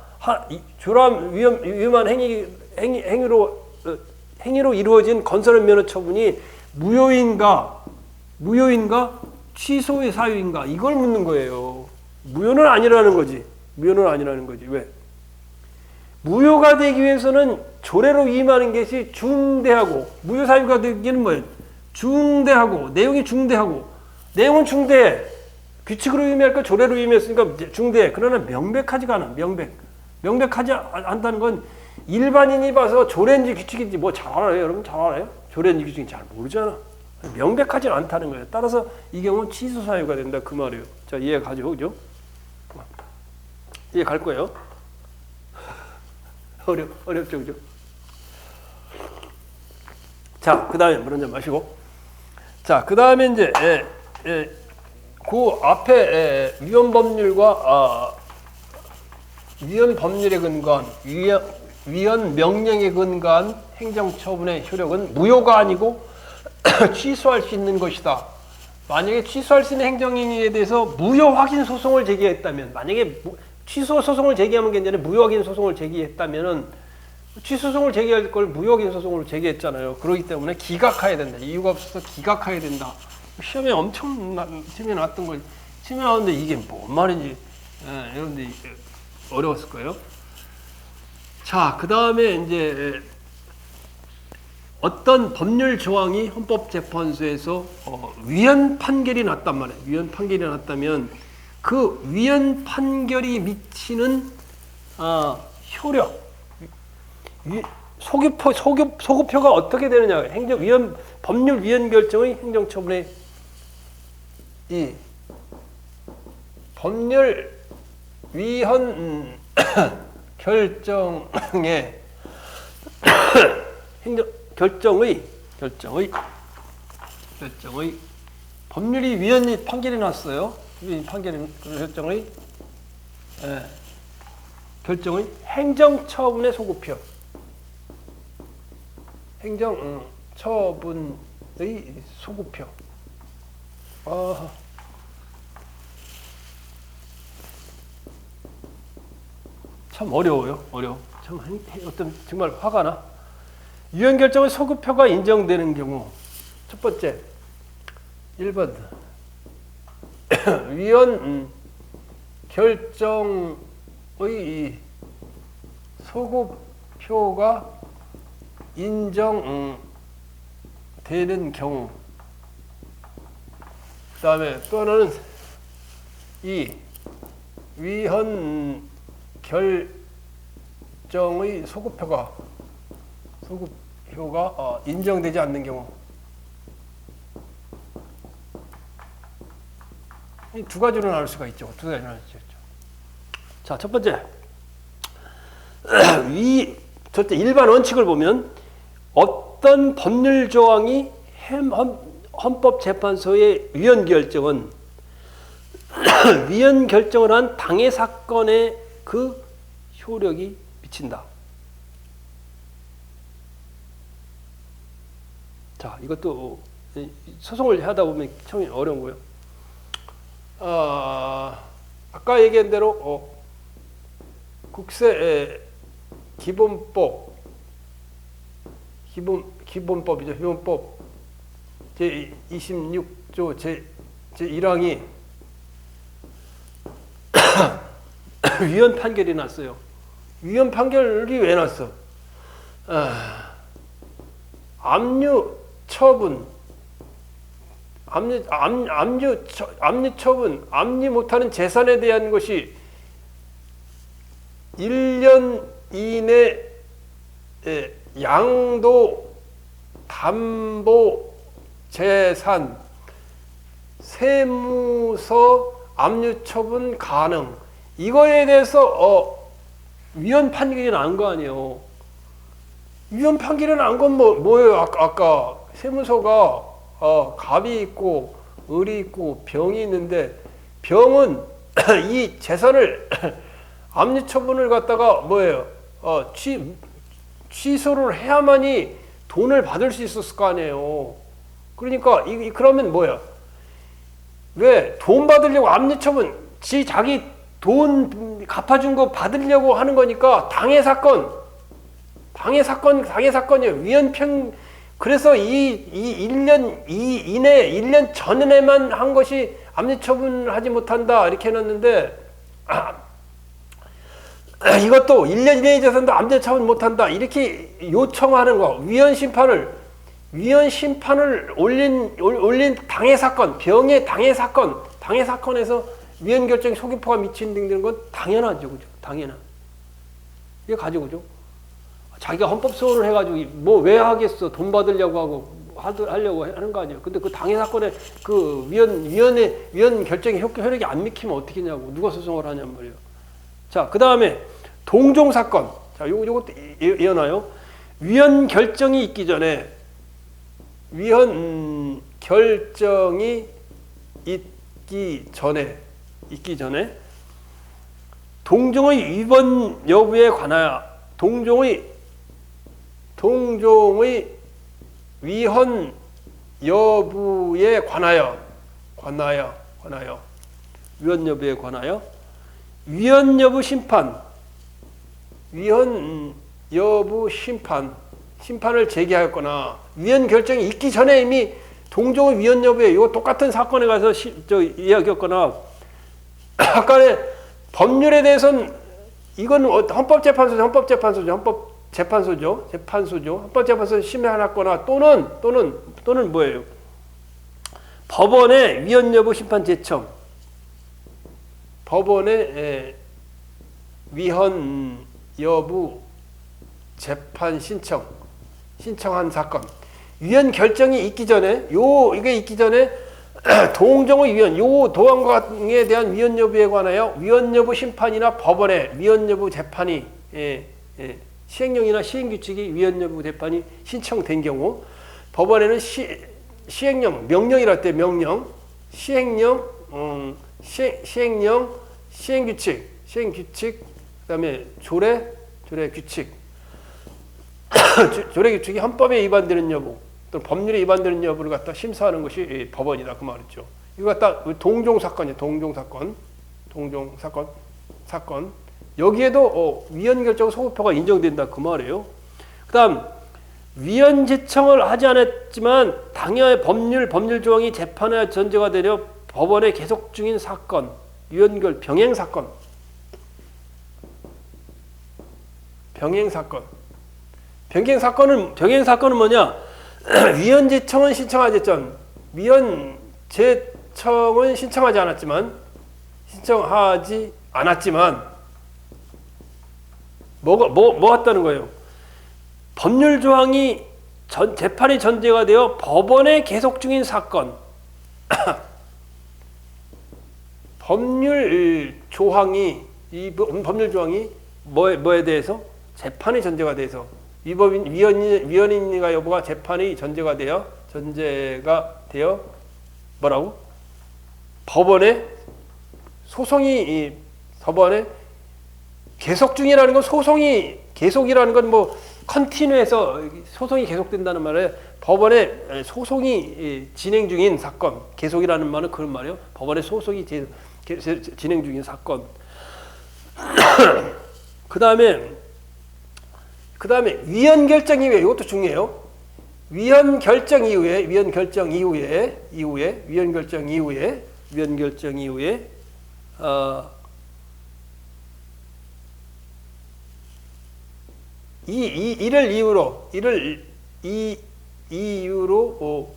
Speaker 1: 위임한 행위로 이루어진 건설업 면허 처분이 무효인가 취소의 사유인가 이걸 묻는 거예요. 무효는 아니라는 거지. 왜? 무효가 되기 위해서는 조례로 위임하는 것이 중대하고 무효 사유가 되기는 뭐예요? 내용은 중대해. 규칙으로 위임할까 조례로 위임했으니까 중대해. 그러나 명백하지가 않아. 명백하지 않다는 건 일반인이 봐서 조례인지 규칙인지 뭐 잘 알아요? 여러분 잘 알아요? 조례인지 규칙인지 잘 모르잖아. 명백하지 않다는 거예요. 따라서 이 경우는 취소 사유가 된다 그 말이에요. 자, 이해 가죠, 그죠? 이해 갈 거예요. 어렵죠, 그죠? 자, 그 다음에 물 한잔 마시고. 자, 그 다음에 이제 그 앞에 위헌 법률에 근거한 위헌 명령에 근거한 행정처분의 효력은 무효가 아니고 취소할 수 있는 것이다. 만약에 취소할 수 있는 행정행위에 대해서 무효 확인 소송을 제기했다면, 만약에 취소 소송을 제기하면 괜찮은데 무효 확인 소송을 제기했다면은 취소 소송을 제기할 걸 무효 확인 소송으로 제기했잖아요. 그렇기 때문에 기각해야 된다. 이유가 없어서 기각해야 된다. 시험에 엄청 팀에 나왔던 걸 팀에 나왔는데 이게 뭔 말인지 여러분들 어려웠을 거예요. 자, 그 다음에 이제 어떤 법률 조항이 헌법재판소에서 위헌 판결이 났단 말이에요. 위헌 판결이 났다면 그 위헌 판결이 미치는 효력, 소급표가 어떻게 되느냐. 법률 위헌 결정의 행정처분의 이 법률 위헌 결정의 결정의 결정의 법률이 위헌이 판결이 났어요. 위헌 판결이 결정의 행정처분의 소급표. 행정처분의 소급표. 참 어려워요. 참 어떤 정말 화가 나. 위헌 결정의 소급표가 인정되는 경우 첫 번째 1번 위헌 결정의 소급표가 인정되는 경우. 그 다음에 또 하나는 이 위헌 결정의 소급표가 인정되지 않는 경우. 이 두 가지로 나눌 수가 있죠. 자, 첫 번째. 첫째 일반 원칙을 보면 어떤 법률 조항이 헌법재판소의 위헌 결정은 위헌 결정을 한 당해 사건에 그 효력이 미친다. 자, 이것도 소송을 하다 보면 처음에 어려운 거예요. 아까 얘기한 대로 국세 기본법 기본법이죠. 기본법 제26조 제1항이 위헌 판결이 났어요. 위헌 판결이 왜 났어? 압류 처분, 압류 못하는 재산에 대한 것이 1년 이내 양도, 담보, 재산, 세무서 압류 처분 가능. 이거에 대해서 위헌 판결이 난 거 아니에요. 위헌 판결이 난 건 뭐예요? 아까 세무서가 갑이 있고 을이 있고 병이 있는데 병은 이 재산을 압류 처분을 갖다가 뭐예요? 취소를 해야만이 돈을 받을 수 있었을 거 아니에요. 그러니까 그러면 뭐야? 왜 돈 받으려고 압류 처분, 자기 돈 갚아준 거 받으려고 하는 거니까 당해 사건이에요. 위헌 그래서 이 1년 이내 1년 전에만 한 것이 압류 처분을 하지 못한다 이렇게 해놨는데 이것도 1년 이내의 재산도 압류 처분 못한다 이렇게 요청하는 거. 위헌 심판을 올린 당해 사건, 병의 당해 사건에서 위헌 결정 소급표가 미치는 건 당연하죠, 그죠? 당연한. 이게 가지고죠. 자기가 헌법 소원을 해가지고 뭐 왜 하겠어? 돈 받으려고 하려고 하는 거 아니에요. 근데 그 당해 사건에 그 위헌 결정의 효력이 안 미치면 어떻게 하냐고. 누가 소송을 하냔 말이에요. 자, 그 다음에 동종 사건. 자, 요것도 이어나요. 위헌 결정이 있기 전에 동종의 위반 여부에 관하여 동종의 위헌 여부에 관하여 위헌 여부에 관하여 위헌 여부 심판을 제기하였거나 위헌 결정이 있기 전에 이미 동종의 위헌 여부에 이거 똑같은 사건에 가서 이야기했거나 아까의 법률에 대해서는 이건 헌법재판소 심의하였거나 또는 뭐예요? 법원의 위헌 여부 심판 제청, 법원의 위헌 여부 재판 신청한 사건. 위헌 결정이 있기 전에 이게 있기 전에 동종의 위헌 요 도항에 대한 위헌 여부에 관하여 위헌 여부 심판이나 법원의 위헌 여부 재판이 시행령이나 시행규칙이 위헌 여부 재판이 신청된 경우 법원에는 시행령, 명령이랄 때 명령, 시행령, 시행령, 시행규칙, 그다음에 조례 규칙. 조례 규칙이 헌법에 위반되는 여부, 또는 법률에 위반되는 여부를 갖다 심사하는 것이 법원이다 그 말이죠. 이거 갖다 동종사건이에요. 동종사건. 여기에도 위헌 결정 소급표가 인정된다 그 말이에요. 그다음 위헌 제청을 하지 않았지만 당연히 법률 조항이 재판의 전제가 되려 법원에 계속 중인 사건, 위헌결 병행 사건은 뭐냐? 위헌 제청은 신청하지 않았지만 뭐 했다는 거예요? 법률 조항이 재판이 전제가 되어 법원에 계속 중인 사건. 법률 조항이 뭐에 대해서 재판이 전제가 돼서 위헌인가 여부가 재판이 전제가 되어 뭐라고? 법원에 계속 중이라는 건 계속이라는 건 뭐 컨티뉴해서 소송이 계속된다는 말에 법원에 소송이 진행 중인 사건, 계속이라는 말은 그런 말이에요. 법원에 소송이 진행 중인 사건. 그다음에 위헌 결정 이후에 이것도 중요해요. 위헌 결정 이후에 이 이유로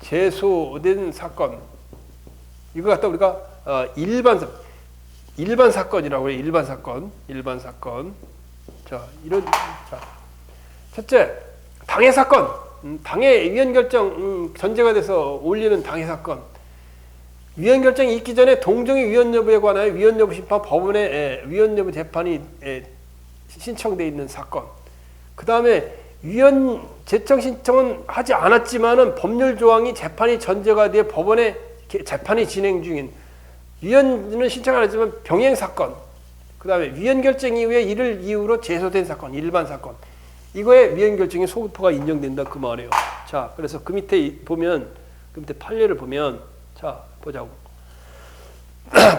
Speaker 1: 제소된 사건, 이거 갖다 우리가 일반 사건이라고 해요. 일반 사건. 자, 첫째, 당해 사건. 당해 위헌 결정 전제가 돼서 올리는 당해 사건. 위헌 결정이 있기 전에 동정의 위헌 여부에 관하여 위헌 여부 심판 법원에 위헌 여부 재판이 신청돼 있는 사건. 그 다음에 위헌 제청 신청은 하지 않았지만은 법률 조항이 재판이 전제가 되어 법원에 재판이 진행 중인, 위헌은 신청 안 했지만 병행 사건. 그 다음에 위헌 결정 이후에 이를 이유로 제소된 사건, 일반 사건. 이거에 위헌 결정의 소급표가 인정된다 그 말이에요. 자, 그래서 그 밑에 보면, 그 밑에 판례를 보면, 자, 보자고.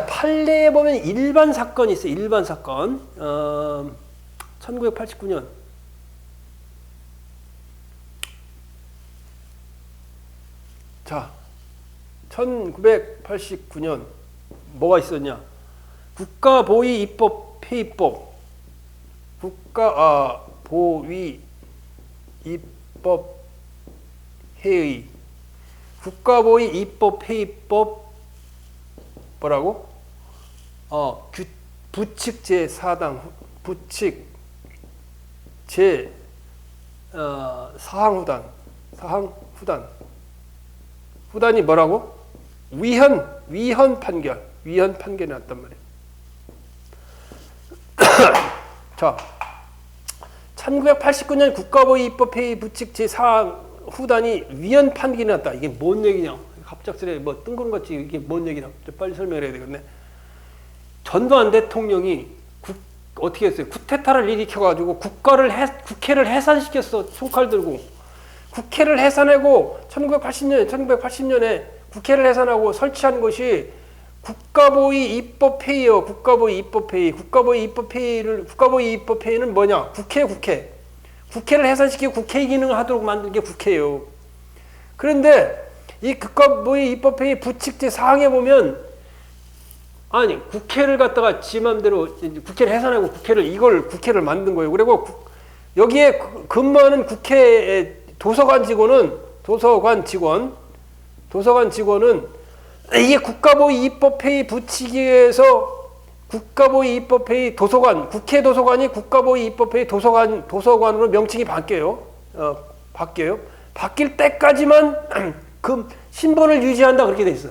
Speaker 1: 판례에 보면 일반 사건이 있어요. 일반 사건. 1989년. 자, 1989년 뭐가 있었냐? 국가보위 입법 폐위법. 국가보위 입법 회의. 국가보위 입법 폐위법 뭐라고? 부칙 제4당 부칙 제 사항 후단. 후단이 뭐라고? 위헌 판결이 났단 말이에요. 자, 1989년 국가보위 입법회의 부칙 제4항 후단이 위헌 판결이 났다. 이게 뭔 얘기냐? 갑작스레 뭐 뜬금같이 이게 뭔 얘기냐? 빨리 설명을 해야 되겠네. 전두환 대통령이 어떻게 했어요? 쿠데타를 일으켜가지고 국회를 해산시켰어. 총칼 들고. 국회를 해산하고 1980년에 국회를 해산하고 설치한 것이 국가보위 입법회의요. 국가보위 입법회의는 뭐냐? 국회를 해산시키고 국회 기능을 하도록 만든 게 국회예요. 그런데 이 국가보위 입법회의 부칙 제4항에 보면, 아니, 국회를 갖다가 지 맘대로 국회를 해산하고 국회를 만든 거예요. 그리고 여기에 근무하는 국회의 도서관 직원은 이게 국가보위 입법회의 부칙에서 국가보위 입법회의 도서관, 국회 도서관이 국가보위 입법회의 도서관으로 명칭이 바뀌어요. 바뀔 때까지만 그 신분을 유지한다 그렇게 돼 있어.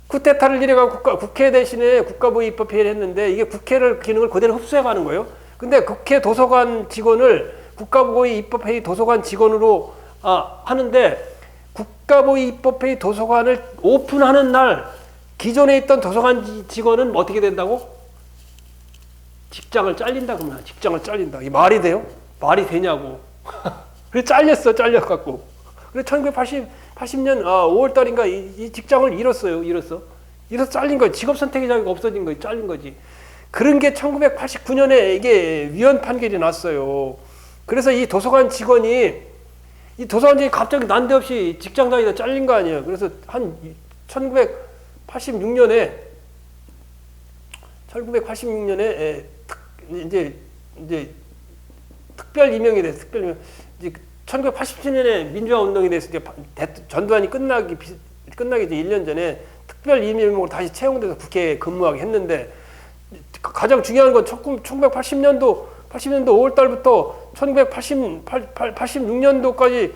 Speaker 1: 쿠데타를 일어나고 국회 대신에 국가보위 입법회의를 했는데 이게 국회를 기능을 그대로 흡수해 가는 거예요. 근데 국회 도서관 직원을 국가보위 입법회의 도서관 직원으로 하는데 국가보위 입법회의 도서관을 오픈하는 날 기존에 있던 도서관 직원은 어떻게 된다고? 직장을 잘린다 그러면 직장을 잘린다. 이게 말이 돼요? 말이 되냐고. 그래 잘렸갖고. 그래 1980년 5월 달인가 이 직장을 잃었어요. 잃어서 잘린 거예요. 직업 선택의 자유가 없어진 거예요. 잘린 거지. 그런 게 1989년에 이게 위헌 판결이 났어요. 그래서 이 도서관 직원이 갑자기 난데없이 직장 다니다 잘린 거 아니에요. 그래서 한 1986년에 이제 특별 임명이 됐어요. 특별 임명. 이제 1987년에 민주화 운동이 돼서 이제 전두환이 끝나기 이제 1년 전에 특별 임명으로 다시 채용돼서 국회에 근무하게 했는데 가장 중요한 건 1980년도 5월 달부터 1986년도까지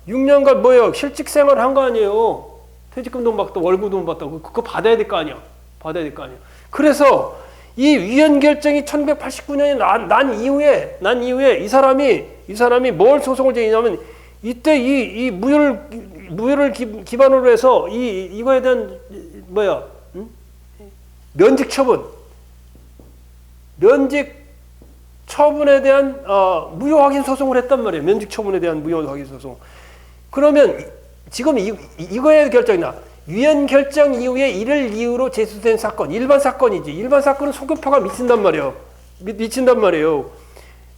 Speaker 1: 6년간 뭐예요? 실직 생활을 한 거 아니에요. 퇴직금도 받고 월급도 받고 그거 받아야 될 거 아니야. 그래서 이 위헌 결정이 1989년에 난 이후에 이 사람이 뭘 소송을 제기냐면 이때 이 무효를 기반으로 해서 이거에 대한 면직 처분에 대한 무효 확인 소송을 했단 말이에요. 면직 처분에 대한 무효 확인 소송. 그러면 지금 이거의 결정이나 위헌 결정 이후에 이를 이유로 제소된 사건, 일반 사건이지. 일반 사건은 소급표가 미친단 말이에요.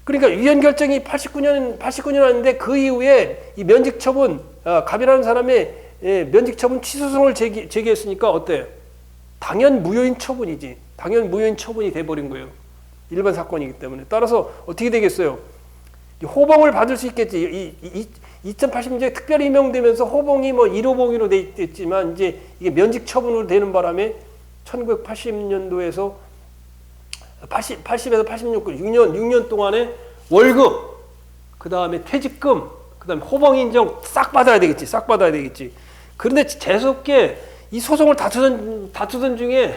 Speaker 1: 그러니까 위헌 결정이 89년 하는데 그 이후에 이 면직 처분, 갑이라는 사람의 면직 처분 취소 소송을 제기했으니까 어때요? 당연 무효인 처분이지. 당연 무효인 처분이 돼버린 거예요. 일반 사건이기 때문에. 따라서 어떻게 되겠어요? 호봉을 받을 수 있겠지. 2080년에 특별히 임명되면서 호봉이 1호봉으로 돼 있지만 이제 이게 면직 처분으로 되는 바람에 1980년도에서 80에서 86년 동안에 월급, 그 다음에 퇴직금, 그 다음에 호봉 인정 싹 받아야 되겠지. 그런데 재수없게 이 소송을 다투던 중에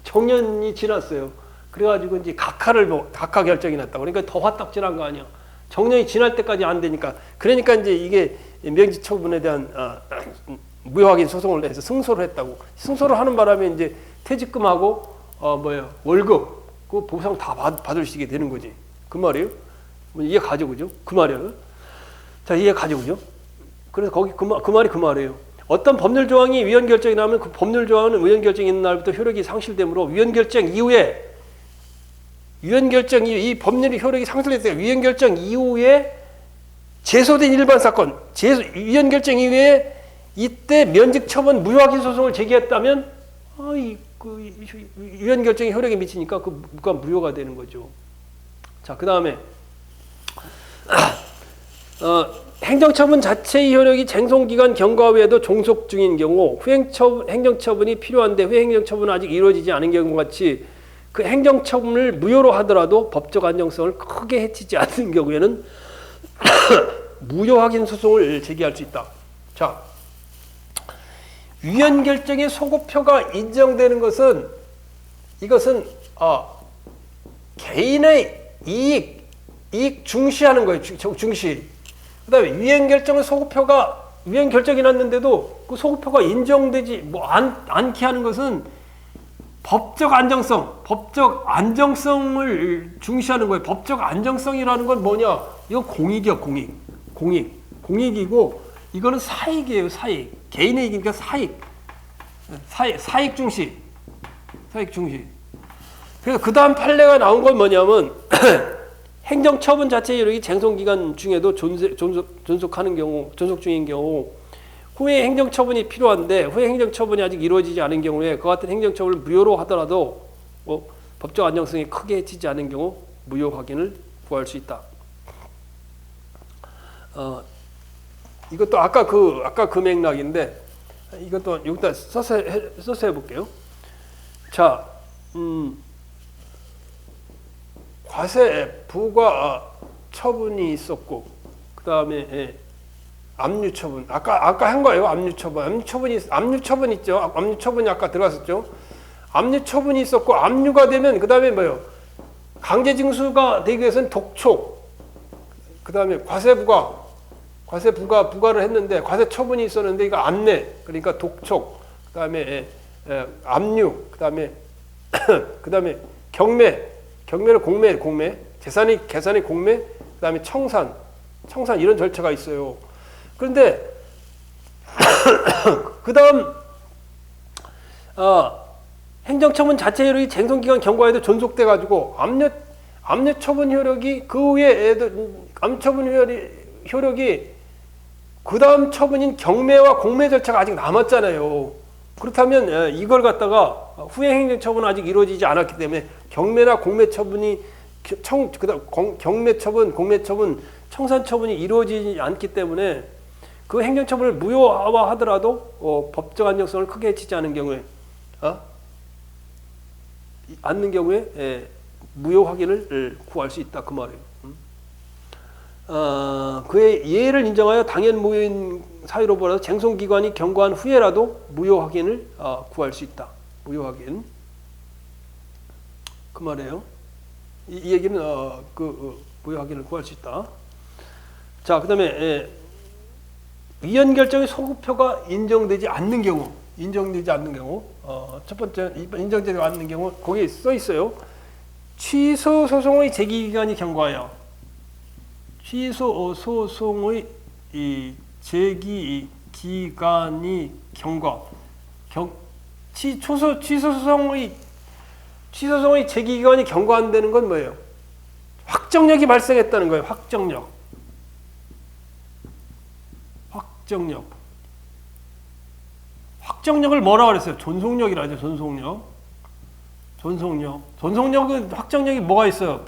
Speaker 1: 정년이 지났어요. 그래가지고 이제 각하 결정이 났다고. 그러니까 더 화딱지난 거 아니야. 정년이 지날 때까지 안 되니까. 그러니까 이제 이게 명직 처분에 대한 무효 확인 소송을 해서 승소를 했다고. 승소를 하는 바람에 이제 퇴직금하고 월급 그 보상 다 받을 수 있게 되는 거지. 그 말이에요. 이해 가죠, 그죠? 그 말이에요. 자, 이해 가죠, 그죠? 그래서 거기 그 말이에요. 어떤 법률 조항이 위헌 결정이 나면 그 법률 조항은 위헌 결정이 있는 날부터 효력이 상실되므로 위헌 결정 이후에 이 법률이 효력이 상실됐을 때 위헌 결정 이후에 제소된 일반 사건, 위헌 결정 이후에 이때 면직 처분 무효 확인 소송을 제기했다면 위헌 결정이 효력에 미치니까 그가 무효가 되는 거죠. 자, 그 다음에 행정처분 자체의 효력이 쟁송기간 경과 외에도 종속 중인 경우 행정처분이 필요한데 후에 행정처분은 아직 이루어지지 않은 경우와 같이 그 행정처분을 무효로 하더라도 법적 안정성을 크게 해치지 않는 경우에는 무효 확인 소송을 제기할 수 있다. 자, 위헌 결정의 소급표가 인정되는 것은 이것은 개인의 이익 중시하는 거예요. 중시. 그다음에 위헌 결정이 났는데도 그 소급표가 인정되지 않게 하는 것은 법적 안정성을 중시하는 거예요. 법적 안정성이라는 건 뭐냐? 이거 공익이야, 공익이고 이거는 사익이에요, 사익. 개인의 이익이니까 사익 중시. 그래서 그 다음 판례가 나온 건 뭐냐면 행정처분 자체의 효력이 쟁송기간 중에도 존속 중인 경우 후에 행정처분이 필요한데 후에 행정처분이 아직 이루어지지 않은 경우에 그 같은 행정처분을 무효로 하더라도 법적 안정성이 크게 해치지 않은 경우 무효 확인을 구할 수 있다. 이것도 아까 그 맥락인데 이것도 여기다 써서 해볼게요. 자, 과세 부과 처분이 있었고 그 다음에 압류처분 아까 한 거예요. 압류처분 있죠. 압류처분이 아까 들어갔었죠. 압류처분이 있었고 압류가 되면 그 다음에 뭐요? 강제징수가 되기 위해서는 독촉 그 다음에 과세부가 과세 부과를 했는데 과세 처분이 있었는데 이거 안 내. 그러니까 독촉, 그다음에 압류, 그다음에 그다음에 경매를 공매, 계산이 공매, 그다음에 청산 이런 절차가 있어요. 그런데 그다음 행정처분 자체 효력이 쟁송기간 경과에도 존속돼 가지고 압류 처분 효력이 그 후에 압류 처분 효력이 그다음 처분인 경매와 공매 절차가 아직 남았잖아요. 그렇다면 이걸 갖다가 후행 행정처분은 아직 이루어지지 않았기 때문에 경매나 공매 처분이 경매 처분, 공매 처분, 청산 처분이 이루어지지 않기 때문에 그 행정처분을 무효화하더라도 법적 안정성을 크게 해치지 않는 경우에 무효 확인을 구할 수 있다 그 말이에요. 그의 예를 인정하여 당연 무효인 사유로 보아서 쟁송기관이 경고한 후에라도 무효 확인을 구할 수 있다. 무효 확인 그 말이에요. 이 얘기는 무효 확인을 구할 수 있다. 자, 그다음에 위헌 결정의 소급표가 인정되지 않는 경우, 첫 번째 인정되지 않는 경우 거기에 써 있어요. 취소 소송의 제기 기간이 경과하여 취소 소송의 제기 기간이 경과. 취소 소송의 제기 기간이 경과한다는 건 뭐예요? 확정력이 발생했다는 거예요. 확정력을 뭐라 그랬어요? 존속력이라죠. 존속력은 확정력이 뭐가 있어요?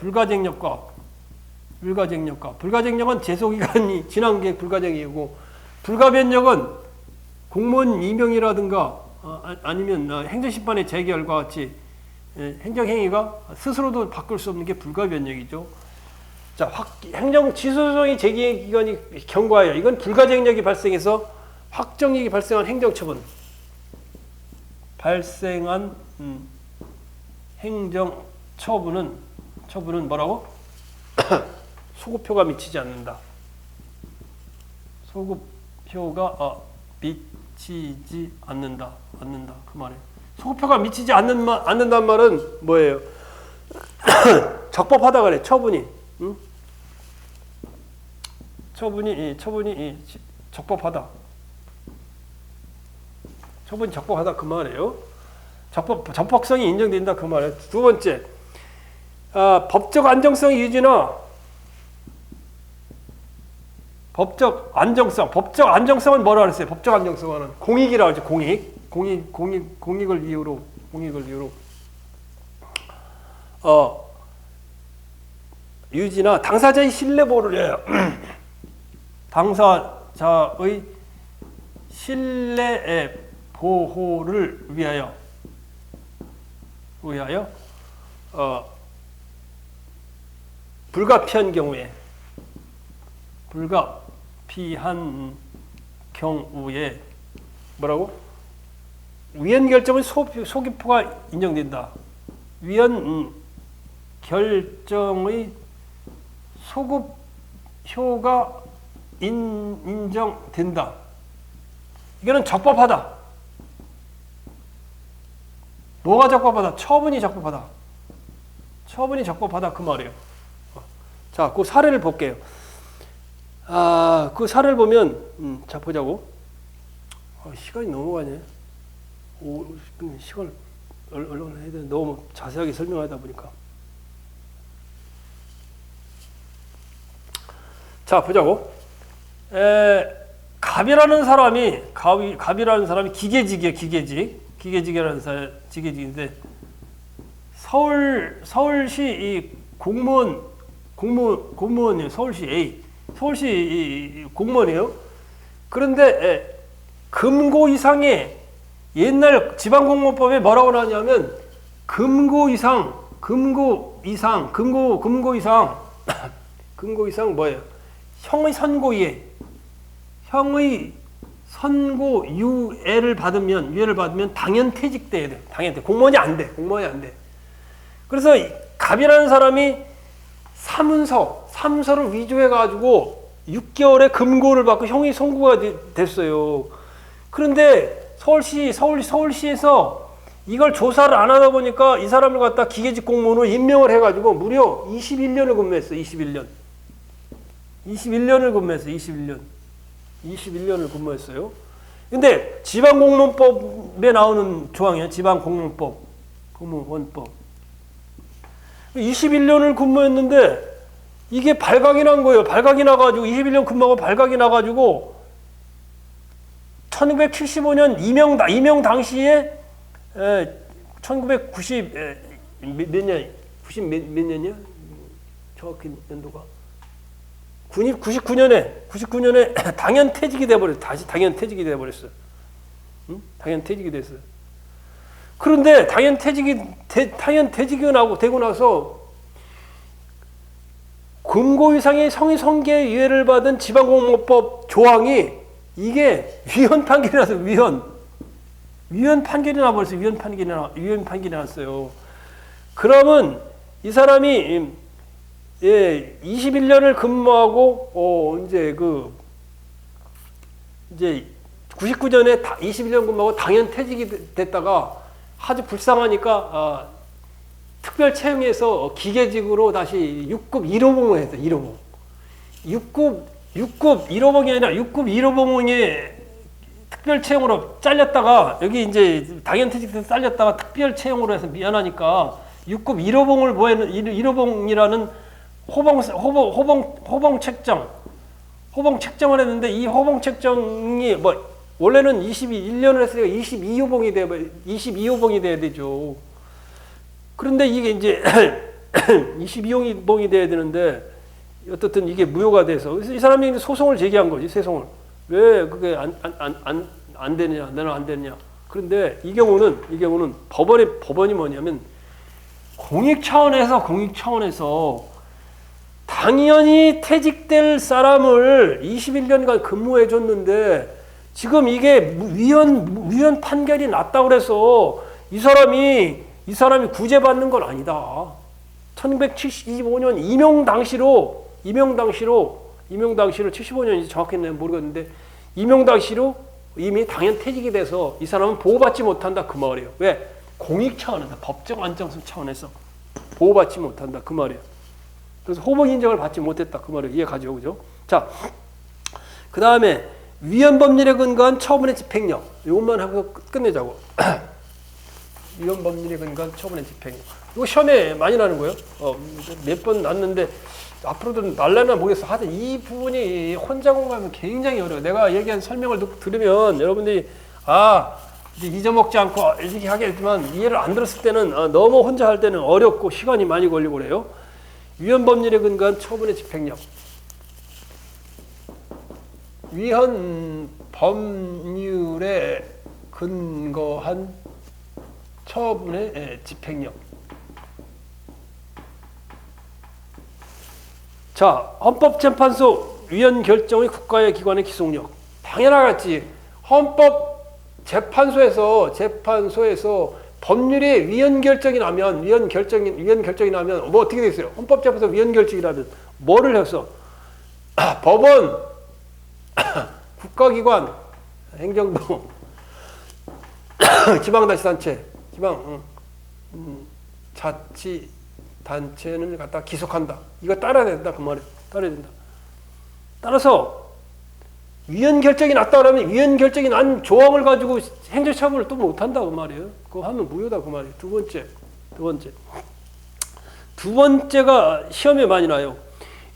Speaker 1: 불가쟁력은 제소기간이 지난 게 불가쟁이고, 불가변력은 공무원 임명이라든가 아니면 행정심판의 재결과 같이 행정행위가 스스로도 바꿀 수 없는 게 불가변력이죠. 자, 행정 취소소송의 제기 기간이 경과해요. 이건 불가쟁력이 발생해서 확정력이 발생한 행정처분. 행정처분은 뭐라고? 소급표가 미치지 않는다. 소급표가 미치지 않는다. 그 말이에요. 소급표가 미치지 않는다는 말은 뭐예요? 적법하다 그래. 처분이. 응? 처분이 적법하다. 처분이 적법하다 그 말이에요. 적법성이 인정된다 그 말이에요. 두 번째, 법적 안정성 유지나 법적 안정성은 뭐라 그랬어요? 법적 안정성은 공익이라고 하죠. 공익을 이유로 유지나 당사자의 신뢰 보호를 해요. 당사자의 신뢰 보호를 위하여 불가피한 경우에 뭐라고? 위헌 결정의 소급표가 인정된다. 위헌 결정의 소급표가 인정된다. 이거는 적법하다. 뭐가 적법하다? 처분이 적법하다 그 말이에요. 자, 그 사례를 볼게요. 그 사례를 보면 자 보자고. 시간이 넘어가네. 시간을 얼른 해야 되는데 너무 자세하게 설명하다 보니까. 자, 보자고. 갑이라는 사람이 기계직이에요. 기계직이라는 사람 기계직인데 서울시 이 공무원이에요. 서울시 공무원이에요. 그런데 금고 이상의 옛날 지방공무원법에 뭐라고 나왔냐면 금고 이상 뭐예요? 형의 선고유예를 받으면 당연 퇴직돼야 돼. 공무원이 안 돼. 그래서 갑이라는 사람이 사문서를 위조해 가지고 6개월의 금고를 받고 형이 선고가 됐어요. 그런데 서울시에서 이걸 조사를 안 하다 보니까 이 사람을 갖다 기계직 공무원으로 임명을 해가지고 무려 21년을 근무했어. 21년을 근무했어. 21년을 근무했어요. 근데 지방공무원법에 나오는 조항이에요. 지방공무원법, 공무원법. 21년을 근무했는데 이게 발각이 난 거예요. 발각이 나가지고 21년 근무하고 발각이 나가지고 1975년 임명 당시에 1990 몇 년? 90 몇 년이야? 정확히 연도가 99년에 당연 퇴직이 돼버렸어. 다시 당연 퇴직이 돼버렸어. 응? 당연 퇴직이 됐어. 그런데 당연 퇴직이 되고 나서 금고 이상의 성의 성계의 유예를 받은 지방공무원법 조항이 이게 위헌 판결이 나서 위헌 판결이 나버렸어. 위헌 판결이 났어요. 그러면 이 사람이 21년을 근무하고 이제 99년에 21년 근무하고 당연 퇴직이 됐다가 아주 불쌍하니까 특별 채용해서 기계직으로 다시 6급 1호봉을 했어. 1호봉. 6급 1호봉이 아니라 6급 1호봉에 특별 채용으로 잘렸다가 여기 이제 당연 퇴직돼서 잘렸다가 특별 채용으로 해서 미안하니까 6급 1호봉을 뭐했는 1호봉이라는 호봉 책정을 했는데 이 호봉 책정이 원래는 21년을 했으니까 22호봉이 돼야 되죠. 그런데 이게 이제 22호봉이 돼야 되는데 어떻든 이게 무효가 돼서 그래서 이 사람이 소송을 제기한 거지. 소송을. 왜 그게 안 되냐? 나는 안 되냐? 그런데 이 경우는 법원이 뭐냐면 공익 차원에서 당연히 퇴직될 사람을 21년간 근무해 줬는데 지금 이게 위헌 판결이 났다고 그래서 이 사람이 구제받는 건 아니다. 1975년 임명 당시로 75년인지 정확히는 모르겠는데 임명 당시로 이미 당연 퇴직이 돼서 이 사람은 보호받지 못한다 그 말이에요. 왜? 공익 차원에서 법적 안정성 차원에서 보호받지 못한다 그 말이에요. 그래서 호봉 인정을 받지 못했다 그 말이에요. 이해 가죠, 그죠? 자, 그 다음에 위헌 법률에 근거한 처분의 집행력. 이것만 하고 끝내자고. 위헌 법률에 근거한 처분의 집행력. 이거 시험에 많이 나는 거예요. 몇 번 났는데 앞으로도 날려나 모르겠어. 하여튼 이 부분이 혼자 공부하면 굉장히 어려워요. 내가 얘기한 설명을 들으면 여러분들이 이제 잊어먹지 않고 이렇게 하겠지만 이해를 안 들었을 때는 너무 혼자 할 때는 어렵고 시간이 많이 걸리고 그래요. 위헌 법률에 근거한 처분의 집행력. 위헌 법률에 근거한 처분의 집행력. 자, 헌법재판소 위헌 결정의 국가의 기관의 기속력. 당연하겠지. 헌법재판소에서 법률에 위헌 결정이 나면 뭐 어떻게 됐어요? 헌법재판소 위헌 결정이 나면 뭐를 했어? 법원, 국가기관, 행정부, 지방자치단체, 자치단체는 갖다 기속한다. 이거 따라야 된다 그 말이에요. 따라야 된다. 따라서 위헌 결정이 났다 그러면 위헌 결정이 난 조항을 가지고 행정처분을 또 못한다 그 말이에요. 그거 하면 무효다 그 말이에요. 두 번째가 시험에 많이 나요.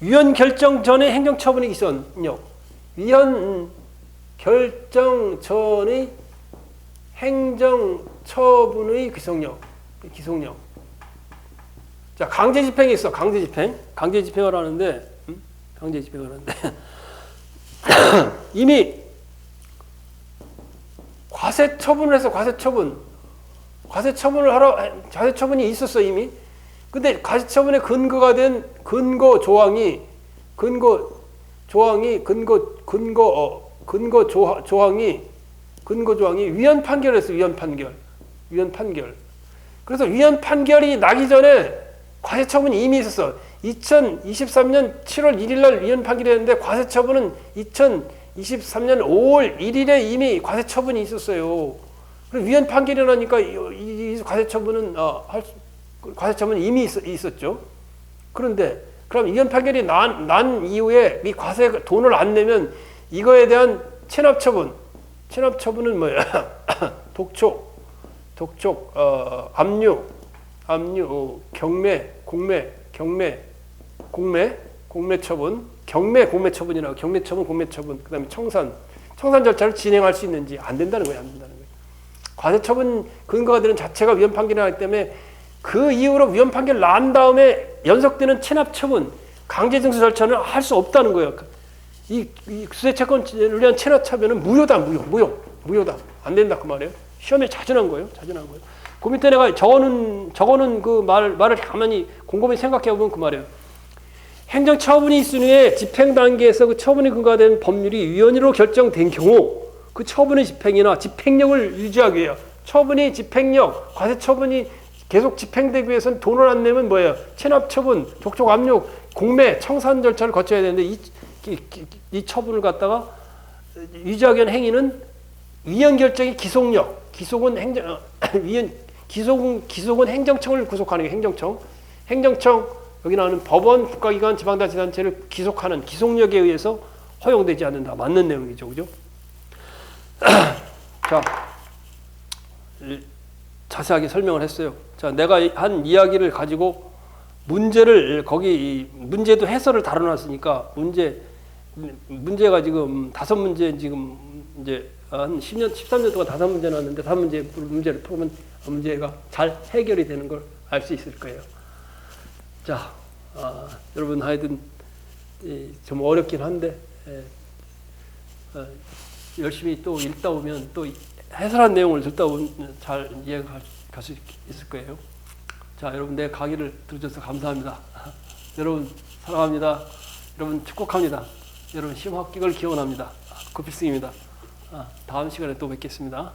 Speaker 1: 위헌 결정 전에 행정처분의 기선력. 위헌 결정 전의 행정처분의 기속력. 자, 강제집행이 있어. 강제집행을 하는데 이미 과세처분을 해서 과세처분이 있었어 이미. 근데 과세처분의 근거가 된 근거 조항이 위헌 판결이었어. 위헌 판결. 그래서 위헌 판결이 나기 전에 과세처분이 이미 있었어. 2023년 7월 1일 날 위헌 판결이 했는데 과세 처분은 2023년 5월 1일에 이미 과세 처분이 있었어요. 그리고 위헌 판결이 나니까 이 과세 처분은 과세 처분이 이미 있었죠. 그런데 그럼 위헌 판결이 난 이후에 이 과세 돈을 안 내면 이거에 대한 체납 처분은 뭐야? 독촉, 압류, 경매, 공매 처분, 공매 처분, 그다음에 청산 절차를 진행할 수 있는지 안 된다는 거예요. 과세 처분 근거가 되는 자체가 위헌 판결이 나기 때문에 그 이후로 위헌 판결 난 다음에 연속되는 체납 처분, 강제 징수 절차는 할 수 없다는 거예요. 이 수혜채권을 위한 체납 처분은 무효다. 안 된다 그 말이에요. 시험에 자주 난 거예요. 그 밑에 내가 적어놓은 그 말을 가만히 곰곰이 생각해 보면 그 말이에요. 행정 처분이 있은 후에 집행 단계에서 그 처분이 근거가 된 법률이 위헌으로 결정된 경우 그 처분의 집행이나 집행력을 유지하기 위해 처분이 집행력, 과세 처분이 계속 집행되기 위해서는 돈을 안 내면 뭐예요? 체납 처분, 독촉 압류, 공매, 청산 절차를 거쳐야 되는데 이 처분을 갖다가 유지하기 위한 행위는 위헌 결정의 기속력, 기속은 행정청을 구속하는 게 행정청 여기 나오는 법원, 국가기관, 지방자치단체를 기속하는 기속력에 의해서 허용되지 않는다. 맞는 내용이죠, 그죠? 자, 자세하게 설명을 했어요. 자, 내가 한 이야기를 가지고 문제도 해설을 다뤄놨으니까 문제가 지금 5문제 지금 이제 한 10년, 13년 동안 5문제 나왔는데 5문제를 풀면 문제가 잘 해결이 되는 걸 알 수 있을 거예요. 자, 여러분 하여튼 좀 어렵긴 한데 열심히 또 읽다 보면 또 해설한 내용을 듣다 보면 잘 이해가 갈 수 있을 거예요. 자, 여러분 내 강의를 들어주셔서 감사합니다. 여러분 사랑합니다. 여러분 축복합니다. 여러분 시험 합격을 기원합니다. 고필승입니다. 다음 시간에 또 뵙겠습니다.